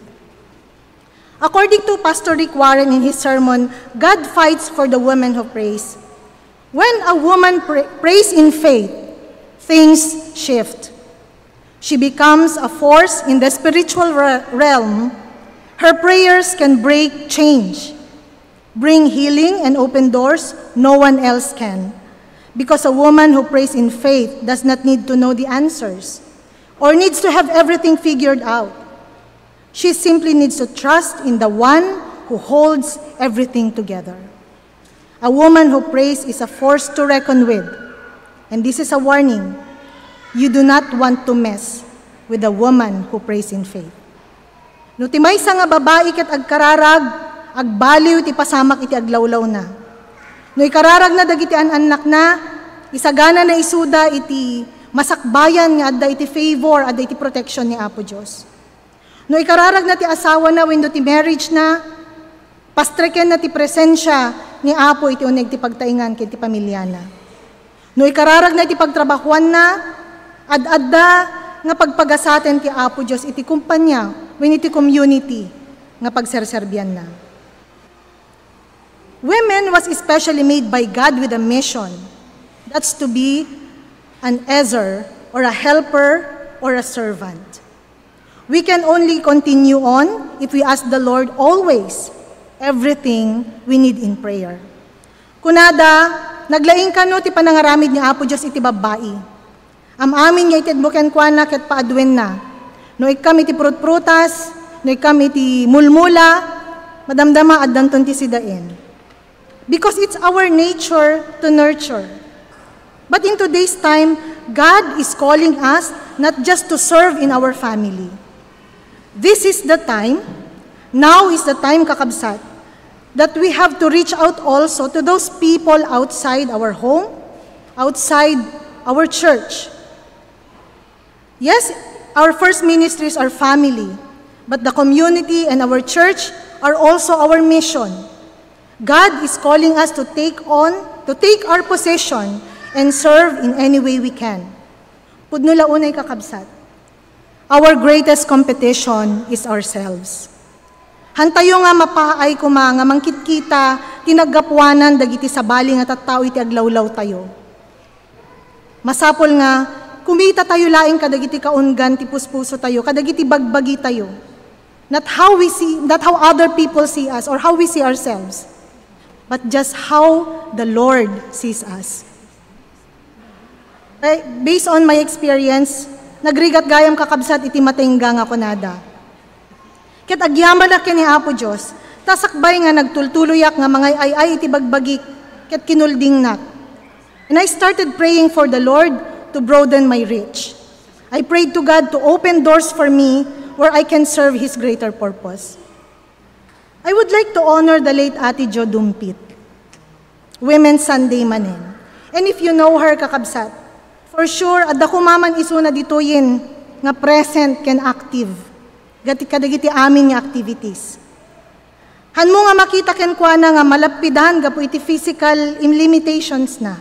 According to Pastor Rick Warren in his sermon, God fights for the women who praise. When a woman prays in faith, things shift. She becomes a force in the spiritual realm. Her prayers can break change, bring healing and open doors no one else can. Because a woman who prays in faith does not need to know the answers or needs to have everything figured out. She simply needs to trust in the one who holds everything together. A woman who prays is a force to reckon with. And this is a warning. You do not want to mess with a woman who prays in faith. No timay sa nga babae ket agkararag, agbaliw ti pasamak iti aglawlaw na. No ikararag na dagiti anak na, isagana na isuda iti masakbayan nga adda iti favor, adda iti protection ni Apo Diyos. No ikararag na ti asawa na, wenno ti marriage na, pastreken na ti presensya ni Apo iti uneg ti pagtaingan ken ti pamilya na. No ikararag na ti pagtrabahuan na, ad-adda nga pagpagasaten ti Apo Diyos iti kumpanya, wenno iti community nga pagserserbian na. Women was especially made by God with a mission. That's to be an ezer, or a helper, or a servant. We can only continue on if we ask the Lord always everything we need in prayer. Kunada, naglaing kano ti panangaramid ni Apo Diyos iti babae. Amin niya iti buken kuana ket paadwen na. No ikam iti prut-prutas, no ikam iti mulmula, madamdama addanton ti sidain. Because it's our nature to nurture. But in today's time, God is calling us not just to serve in our family. This is the time, now is the time, kakabsat, that we have to reach out also to those people outside our home, outside our church. Yes, our first ministries are family, but the community and our church are also our mission. God is calling us to take our possession and serve in any way we can. Pudno launay kakabsat. Our greatest competition is ourselves. Hantayo nga mapaay kuma nga mangkitkita tinaggapuanan dagiti sabali nga tattao iti aglawlaw tayo. Masapol nga kumita tayo laing kadagiti kaungan ti puspuso tayo, kadagiti bagbagi tayo. Not how other people see us or how we see ourselves, but just how the Lord sees us. Based on my experience, nagrigat gayam kakabsat iti matengga nga kunada. Ket agyaman na ni Apo Diyos, tasakbay nga nagtultuloyak nga mga ay iti bagbagi, ket kinulding nak. And I started praying for the Lord to broaden my reach. I prayed to God to open doors for me where I can serve His greater purpose. I would like to honor the late Ate Jo Dumpit, Women's Sunday manen. And if you know her, kakabsat, for sure, at dakumaman iso na ditoyin nga present ken active. Kadagiti amin nga activities. Han mo nga makita ken kuana nga malapidan gapo iti physical limitations na.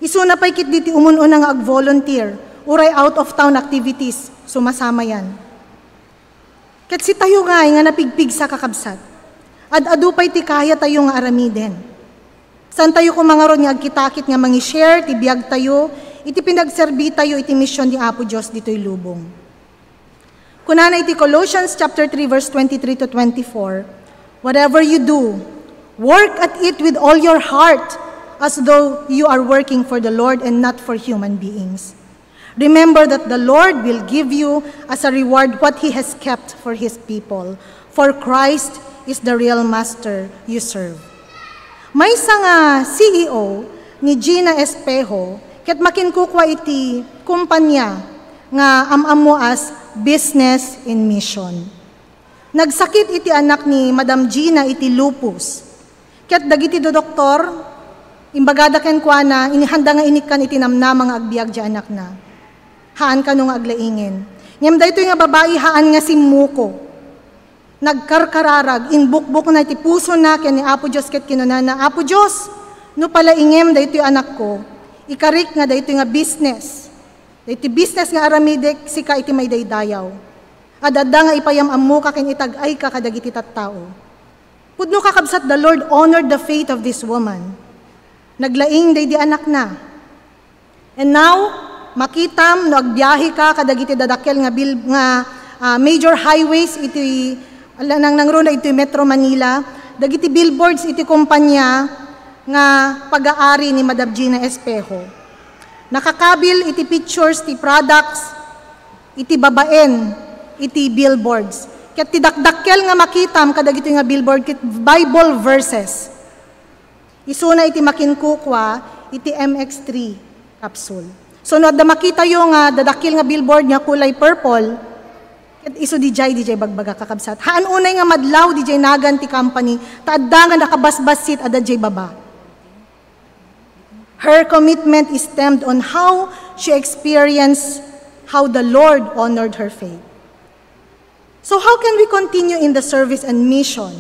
Iso na pa'y kit diti umun-una nga ag-volunteer, uray out of town activities, sumasama yan. Ket si tayo nga napigpig sa kakabsat. Ad-adu pa'y ti kaya tayo nga aramiden. San tayo kumangaron nga agkitakit nga mangi-share, ti biyag tayo, iti pinagserbi tayo, iti mission ni Apo Diyos dito'y lubong. Kunana iti Colossians chapter 3 verse 23 to 24, whatever you do, work at it with all your heart, as though you are working for the Lord and not for human beings. Remember that the Lord will give you as a reward what He has kept for His people, for Christ is the real master you serve. May isang CEO ni Gina Espejo, ket makinkukwa iti kumpanya nga amamo as business in mission. Nagsakit iti anak ni Madam Gina iti lupus. Ket dagiti do doktor, imbagada ken kuana, inihanda nga inikan iti namnamang agbiag di anak na. Haan ka nung aglaingin. Ngem dayto nga babae haan nga si Muko. Nagkarkararag, inbukbuk na iti puso na ken ni Apo Diyos ket kinunana, Apo Diyos, no pala ingem dayto anak ko, ikarik nga dayto nga business. Dayto business nga aramidek sika iti may daydayaw. Adada nga ipayam ammo ka ken itag-ay ka kadagiti tattao. Pudno kakabsat, the Lord honored the faith of this woman. Naglaing daydi anak na. And now, makitam no agbiyahe ka kadagiti dadakkel nga major highways iti nangruna iti Metro Manila, dagiti billboards iti kumpanya nga pag-aari ni Madam Gina Espejo. Nakakabil iti pictures, iti products, iti babaen, iti billboards. Ket ti dakdakkel nga makitam kadagiti nga billboard ket Bible verses. Isuna iti makinkukwa iti MX3 capsule. So no da makita yo nga dadakkel nga billboard nga kulay purple, ket isu DJ bagbaga kakabsat. Haan unay nga madlaw DJ nagan ti company, taadda nga nakabasbasit ada DJ baba. Her commitment is stemmed on how she experienced how the Lord honored her faith. So how can we continue in the service and mission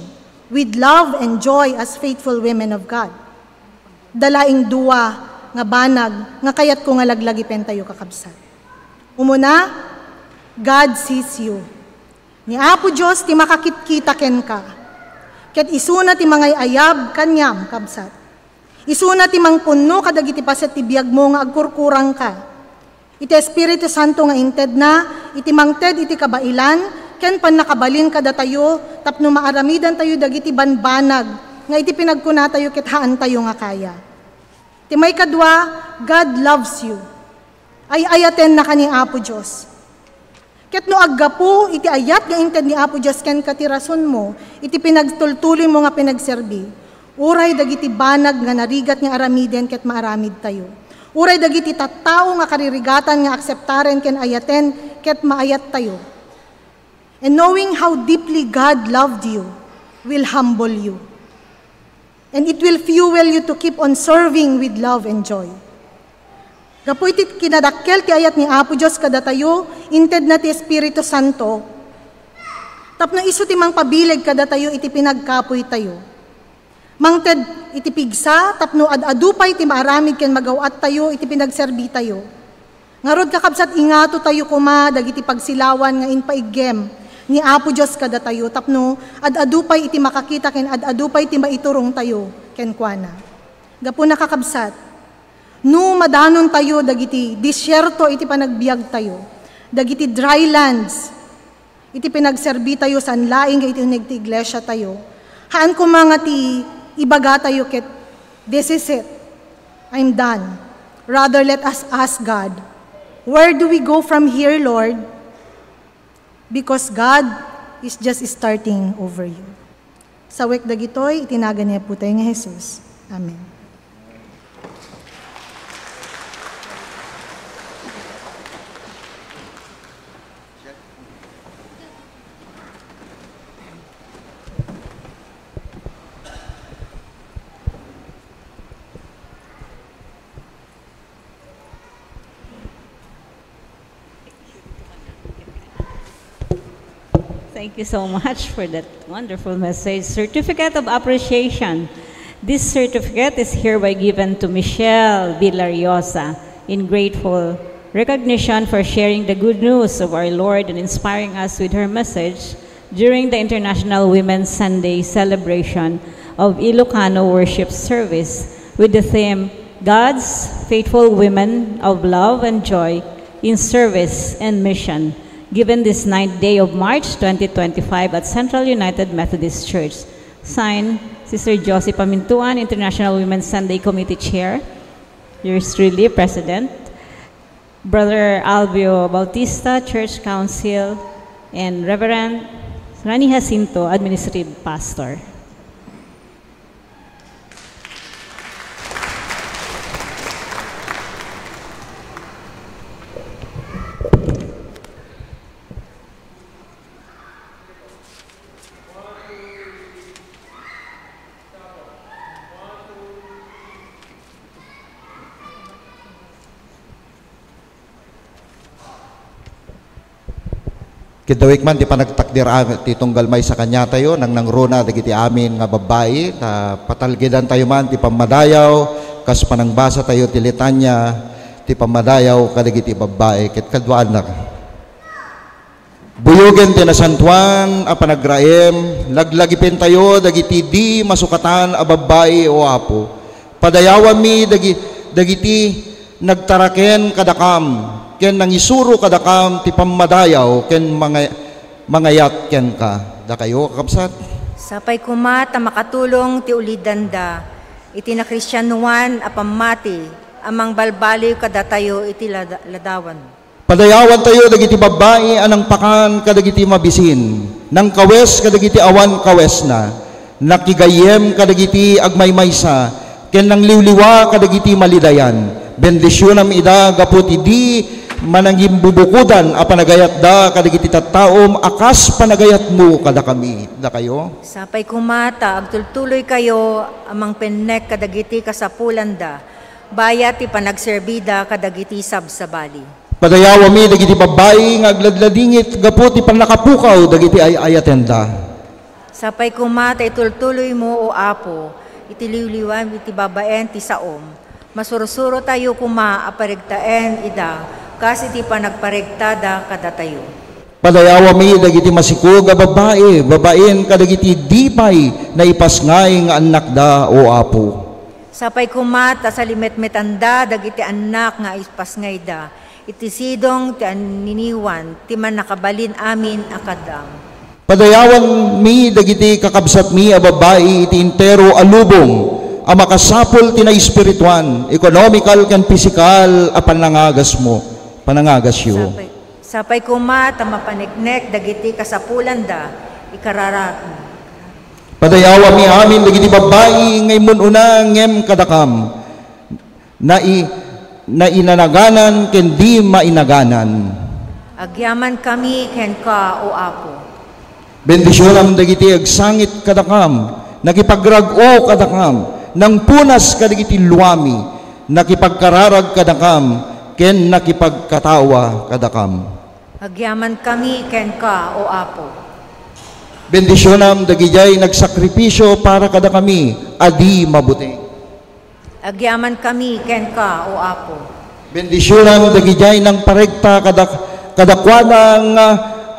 with love and joy as faithful women of God? Dalaing duwa nga banag nga kayat ko nga laglagipen tayo kakabsat. Umuna, God sees you. Ni Apo Diyos ti makakitkita ken ka. Ket isuna ti mangay ayab kanyam kabsat. Isuna ti mangpunno kadagiti paset ti biag mo nga agkurkurang ka. Iti Espiritu Santo nga inted na, iti mangted iti kabailan, ken pan nakabalin kada tayo, tapno maaramidan tayo dagiti banbanag, nga iti pinagkuna tayo ket haan tayo nga kaya. Ti may kadwa, God loves you. Ay ayaten na kaning Apo Diyos. Ket no aggapu, iti ayat nga inted ni Apo Diyos ken katirason mo, iti pinagtultuloy mo nga pinagserbi. Uray dagiti banag nga narigat nga aramiden ket maaramid tayo. Uray dagiti tattao nga karirigatan nga akseptaren ken ayaten ket maayat tayo. And knowing how deeply God loved you will humble you. And it will fuel you to keep on serving with love and joy. Gapu iti kinadakkel ti ayat ni Apo Diyos kada tayo, inted na ti Espiritu Santo. Tapno iso ti mang pabileg kada tayo iti pinagkapoy tayo. Mangted iti pigsa, tapno ad-adupay ti maaramid ken magawat tayo, iti pinagserbi tayo. Ngarod kakabsat ingato tayo kuma, dagiti pagsilawan nga inpaigem, ni Apo Diyos kada tayo, tapno ad-adupay iti makakita ken ad-adupay iti maiturong tayo, ken kuana. Gapu nakakabsat, no madanon tayo, dagiti disyerto iti panagbiag tayo, dagiti dry lands, iti pinagserbi tayo, sanlaing iti uneg ti iglesia tayo, haan ko mga ti ibaga tayo ket, this is it. I'm done. Rather, let us ask God, where do we go from here, Lord? Because God is just starting over you. Sa wek dagitoy, itinagan niya po tayo nga Jesus. Amen. Thank you so much for that wonderful message. Certificate of Appreciation. This certificate is hereby given to Michelle Villariosa in grateful recognition for sharing the good news of our Lord and inspiring us with her message during the International Women's Sunday celebration of Ilocano Worship Service with the theme, God's Faithful Women of Love and Joy in Service and Mission, given this 9th day of March 2025 at Central United Methodist Church. Signed, Sister Josie Pamintuan, International Women's Sunday Committee Chair. Yours truly, President. Brother Albio Bautista, Church Council, and Reverend Rani Jacinto, Administrative Pastor. Kidawik man, di pa nagtakdir ti tunggal may sa kanya tayo, nang nangruna, dagiti amin nga babae, ta patalgidan tayo man, ti pamadayaw, kas panangbasa tayo, ti litanya, ti pamadayaw, kadagiti babae, kit kadwaan na. Buyugen ti nasantuan, a panagraem, laglagipin tayo, dagiti di masukatan, a babae o apo. Padayawan mi, dagiti nagtaraken kadakam, ken nangisuro kadakam ti pamadayaw ken mangayat ken ka da kayo kakabsat. Sapay kumata makatulong ti ulidanda iti na Kristyanuan a pamati amang balbaliw kada tayo iti ladawan. Padayawan tayo dagiti babae anang pakan kadagiti mabisin nang kawes kadagiti awan kawes na nakigayem kadagiti agmaymaysa ken nang liwliwa kadagiti malidayan. Bendisyonam ida gaputi di manangim bubukudan a panagayat da kadagiti tattaom akas panagayat mo kada kami da kayo. Sapay kumata agtultuloy kayo amang pennek kadagiti kasapulanda bayat ti panagserbida kadagiti sabsabali. Padayawa mi dagiti babae nga agladladingit gaputi panakapukaw dagiti ayatenda. Sapay kumata itultuloy mo o apo itiliwliwan iti babaen ti saom. Masurusuro tayo kuma aparigtaen ida kasi ti panagparegtada kada tayo. Padayawa mi dagiti masikog a babae, babaen kadagiti dipay na ipasngay nga anak da o Apo. Sapay kumata sa limet-metanda, dagiti anak nga ipasngay da. Iti sidong ti aniniwan, ti man nakabalin amin akadam. Padayawan mi dagiti kakabsat mi a babae iti intero alubong a makasapol ti na espirituan, economical ken physical a panangagas mo, panangagas yo. Sapay kumata mapaneknek dagiti kasapulan da, ikararat. Padayawa mi amin dagiti babae ngay mununa ngem kadakam na inanaganan ken di mainaganan. Agyaman kami ken ka o Apo. Bendisyonam dagiti agsangit kadakam, nakipagrag-o kadakam, nang punas kadagiti luami, nakipagkararag kadakam, ken nakipagkatawa kadakam. Agyaman kami ken ka o Apo. Bendisyonam dagijay nagsakripisyo para kada kami, adi mabuti. Agyaman kami ken ka o Apo. Bendisyonam dagijay ng paregta kadakwanang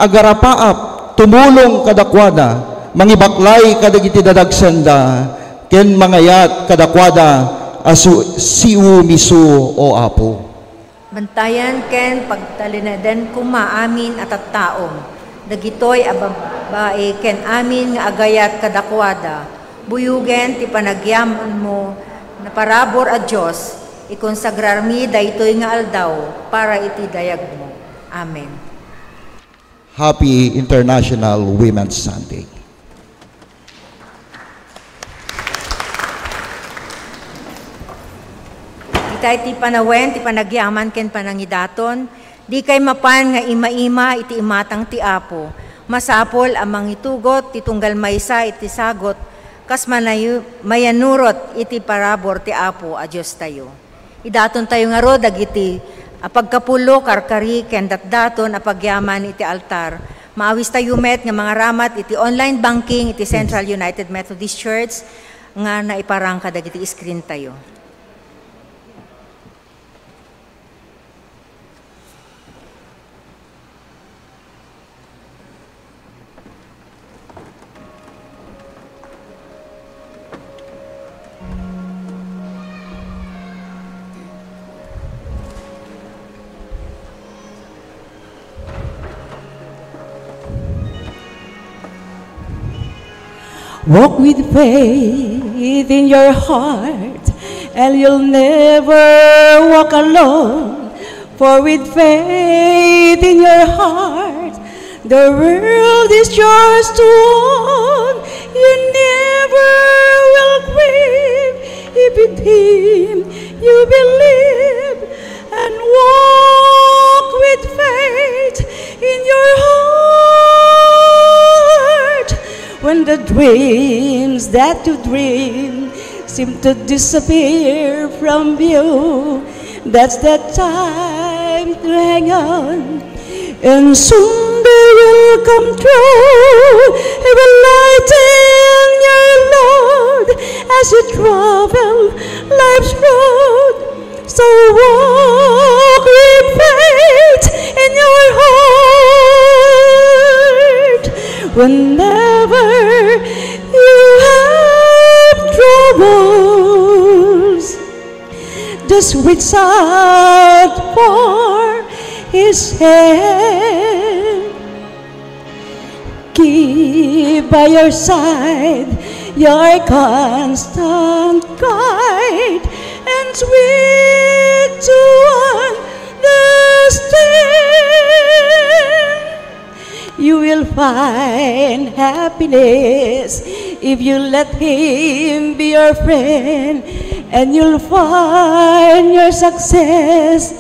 agarapaap, tumulong kadakwana, mangibaklay kadagiti dadagsenda, ken mangayat kadakwada asu siu misu o Apo. Bantayan ken pagtalinaden kuma amin at taom. Dagitoy ababae ken amin nga agayat kadakwada, buyugen ti panagyaman mo na parabor a Dios, ikonsagrar mi daytoy nga aldaw para iti dayag mo. Amen. Happy International Women's Sunday. Itay ti panawen ti panagyaman ken panangidaton. Di kay mapan nga ima-ima iti imatang ti Apo. Masapol amang itugot, ti tunggal maysa iti sagot, kas mayanurot iti parabor ti Apo a Diyos tayo. Idaton tayo nga ro, dagiti apagkapulo, karkari, ken datdaton, apagyaman iti altar. Maawis tayo met nga mga ramat iti online banking, iti Central United Methodist Church, nga naiparang kadagiti screen tayo. Walk with faith in your heart, and you'll never walk alone. For with faith in your heart, the world is yours to own. You never will grieve if in Him you believe, and walk with faith in your heart. When the dreams that you dream seem to disappear from view, that's the time to hang on, and soon they will come true. It will lighten your load as you travel life's road. So walk with faith in your heart. Whenever you have troubles, just reach out for His hand. Keep by your side your constant guide, and sweet to understand. You will find happiness if you let Him be your friend, and you'll find your success.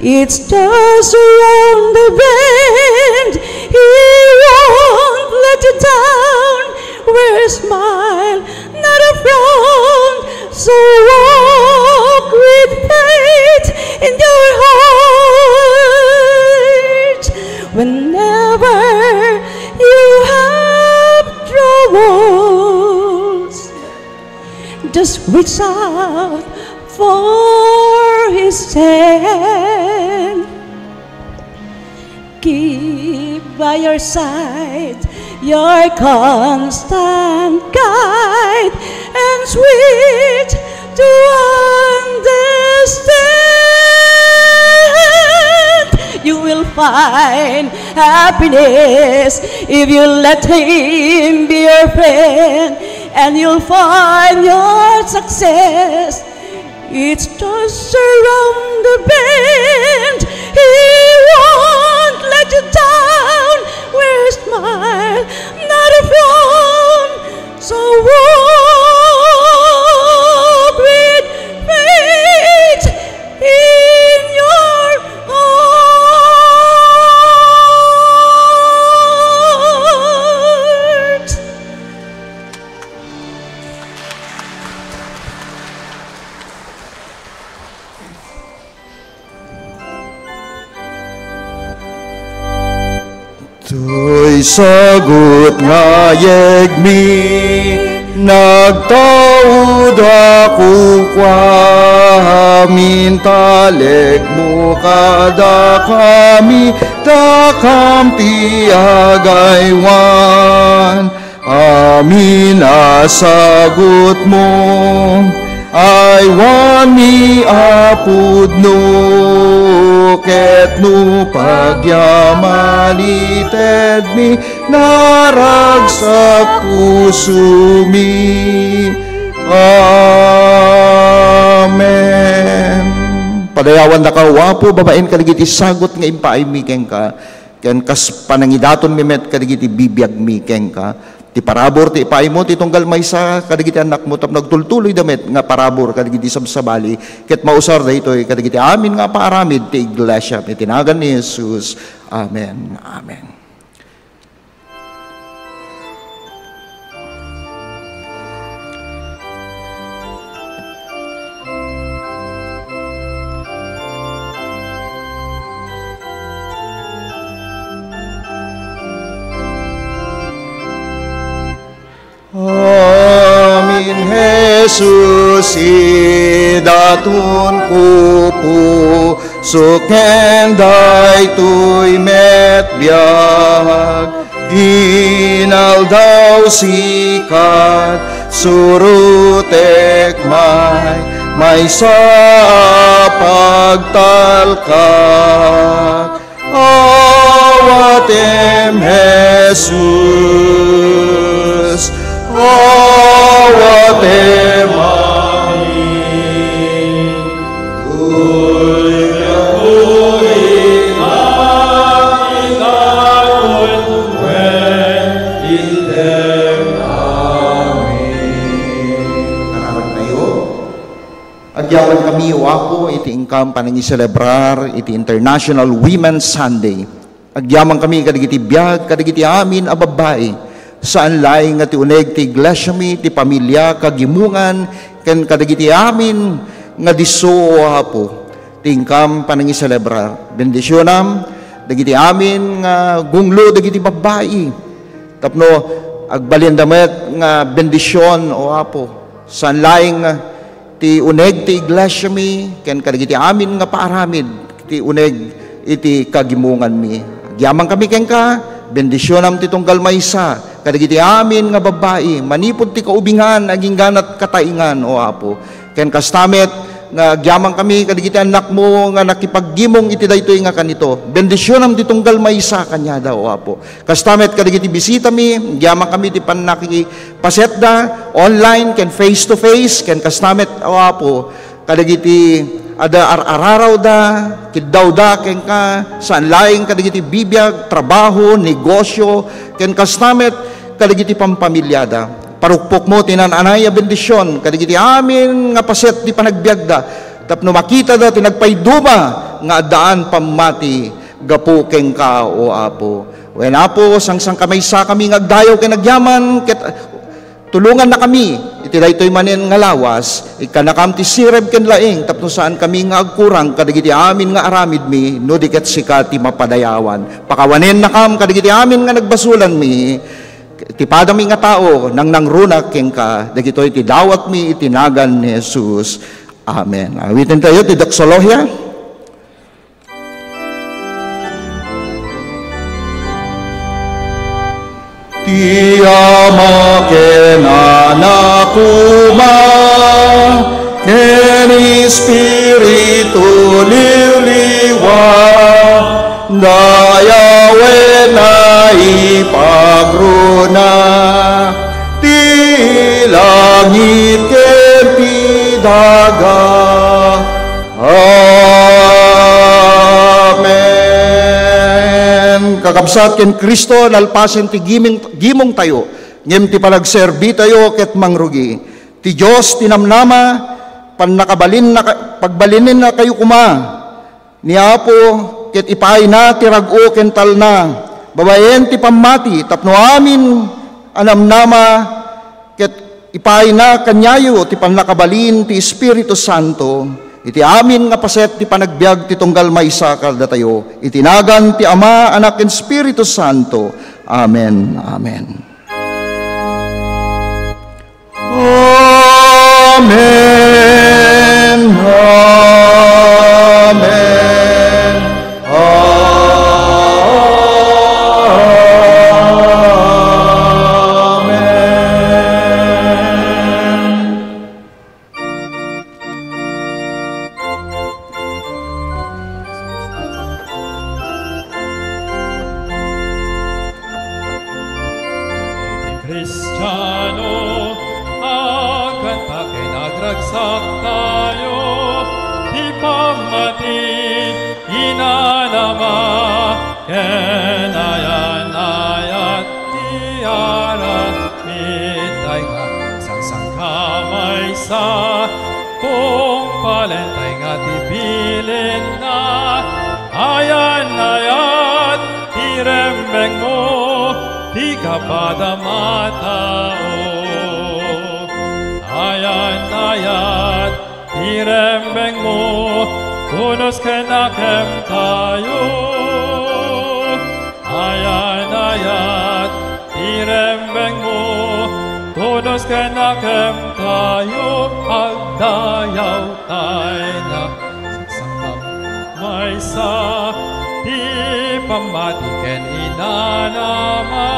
It's just around the bend. He won't let you down. Wear a smile, not a frown. So walk with faith in your heart. Whenever you have troubles, just reach out for His hand. keep by your side, your constant guide, and sweet to understand. You will find happiness if you let Him be your friend, and you'll find your success. It's just around the bend. He won't let you down. Wear a smile, not a frown. So walk with faith in your heart. To'y sagot nga yegmi, nagtaud ako kwamin, taleg mo kada kami, takam tiagaywan. Amin asagot mo, ay wani apud no, ket no pagyamanited mi, naragsak puso mi. Amen. Padayawan na kawapo, babaen kaligiti sagot nga impaay mi kengka, ken kas panangidaton mi met kaligiti bibiyag mi kengka. Ti parabor ti ipaay mo, ti tunggal maysa, kadigiti anak mo, tap nagtultuloy damit nga parabor, kadigiti sabsabali, ket mausar da ito, kadigiti amin nga paaramid, ti iglesia, itinagan ni Jesus. Amen. Amen. Amin, Jesus, idatun ko po, suken daytoy met biag, inaldaw sikat, surutek may sa pagtalkak. Awatem, Jesus, awatem amin. Uy, itakon when indem amin. Nanarag tayo. Agyawan kami wako iti ingkam panangi celebrar iti International Women's Sunday. Agyaman kami kadigiti biag kadigiti amin a babae. Saan laing nga ti uneg ti iglesia mi, ti pamilya, kagimungan, ken kadagiti amin nga diso hapo. Tingkam panangi celebrar. Bendisyonam, dagiti amin nga gunglo, dagiti babae. Tapno, agbalin damet nga bendisyon o hapo. Saan laing ti uneg ti iglesia mi, ken kadagiti amin nga paaramid, ti uneg iti kagimungan mi. Agyaman kami ken ka, bendisyonam ti tunggal maysa, kadagiti amin nga babae, manipod ti kaubingan, aging ganat kataingan, o apo. Ken kastamet, nga agyaman kami, kadagiti anak mo, nga nakipaggimong iti daytoy nga kanito. Bendisyonam ti tunggal maysa kanya daw, o apo. Kastamet, kadagiti bisita mi, agyaman kami ti pasetda, online, ken face to face, ken kastamet, o apo. Kadagiti ada araraw da, kiddaw da, ken ka, saan laing kadagiti bibiyag, trabaho, negosyo, ken kastamet, kadagiti pampamilya da. Parukpok mo, tinananay a bendisyon, kadagiti amin nga paset di panagbiag da, tapno makita da, tinagpayduma, nga daan pamati, gapo ken ka, o apo. Wen apo, sang kamay sa kami, ngagdayaw ken nagyaman, ket tulungan na kami, iti daytoy manen nga lawas, ikanakam ti sireb ken laing, tapno saan kami nga agkurang, kadagiti amin nga aramid mi, no diket sika ti mapadayawan. Pakawanen na kam, kadagiti amin nga nagbasulan mi, ti padami nga tao, nang nangrunak ken ka, dagitoy ti dawat mi, itinagan ni Jesus. Amen. Awitin tayo, ti Doxologia. Iyama ken anakuma, ken Espiritu liliwa, dayawe na ipagruna, ti langit ken ti daga. Amen. Kakabsat ken Kristo lalpasen ti gimong tayo, ngem ti palagserbi tayo ket mangrugi. Ti Dios tinamnama pagbalinin na kayo kuma. Ni Apo ket ipay na ti rag-o ken talna. Babayen ti pamati tapno amin anamnama ket ipay na kanyayo ti pannakabalin ti Espiritu Santo. Iti amin nga paset ti panagbiag ti tunggal maysa kada tayo. Itinagan ti Ama, Anak ken Espiritu Santo. Amen. Amen. Amen. Amen. Kristiyano, akan pakinagragsak tayo, di pamati, inanama, kenayan-ayat, tiara, mitay nga, sangsangkamay sa, kung palentay nga tibilin na, ayan-ayat, tirembeng mo, di kapada matao. Ayan-ayat, irembeng mo, kunos kenakem tayo. Ayan-ayat, irembeng mo, kunos kenakem tayo. Agdayaw tayo na saksakam maysa, di pamati ken inanama,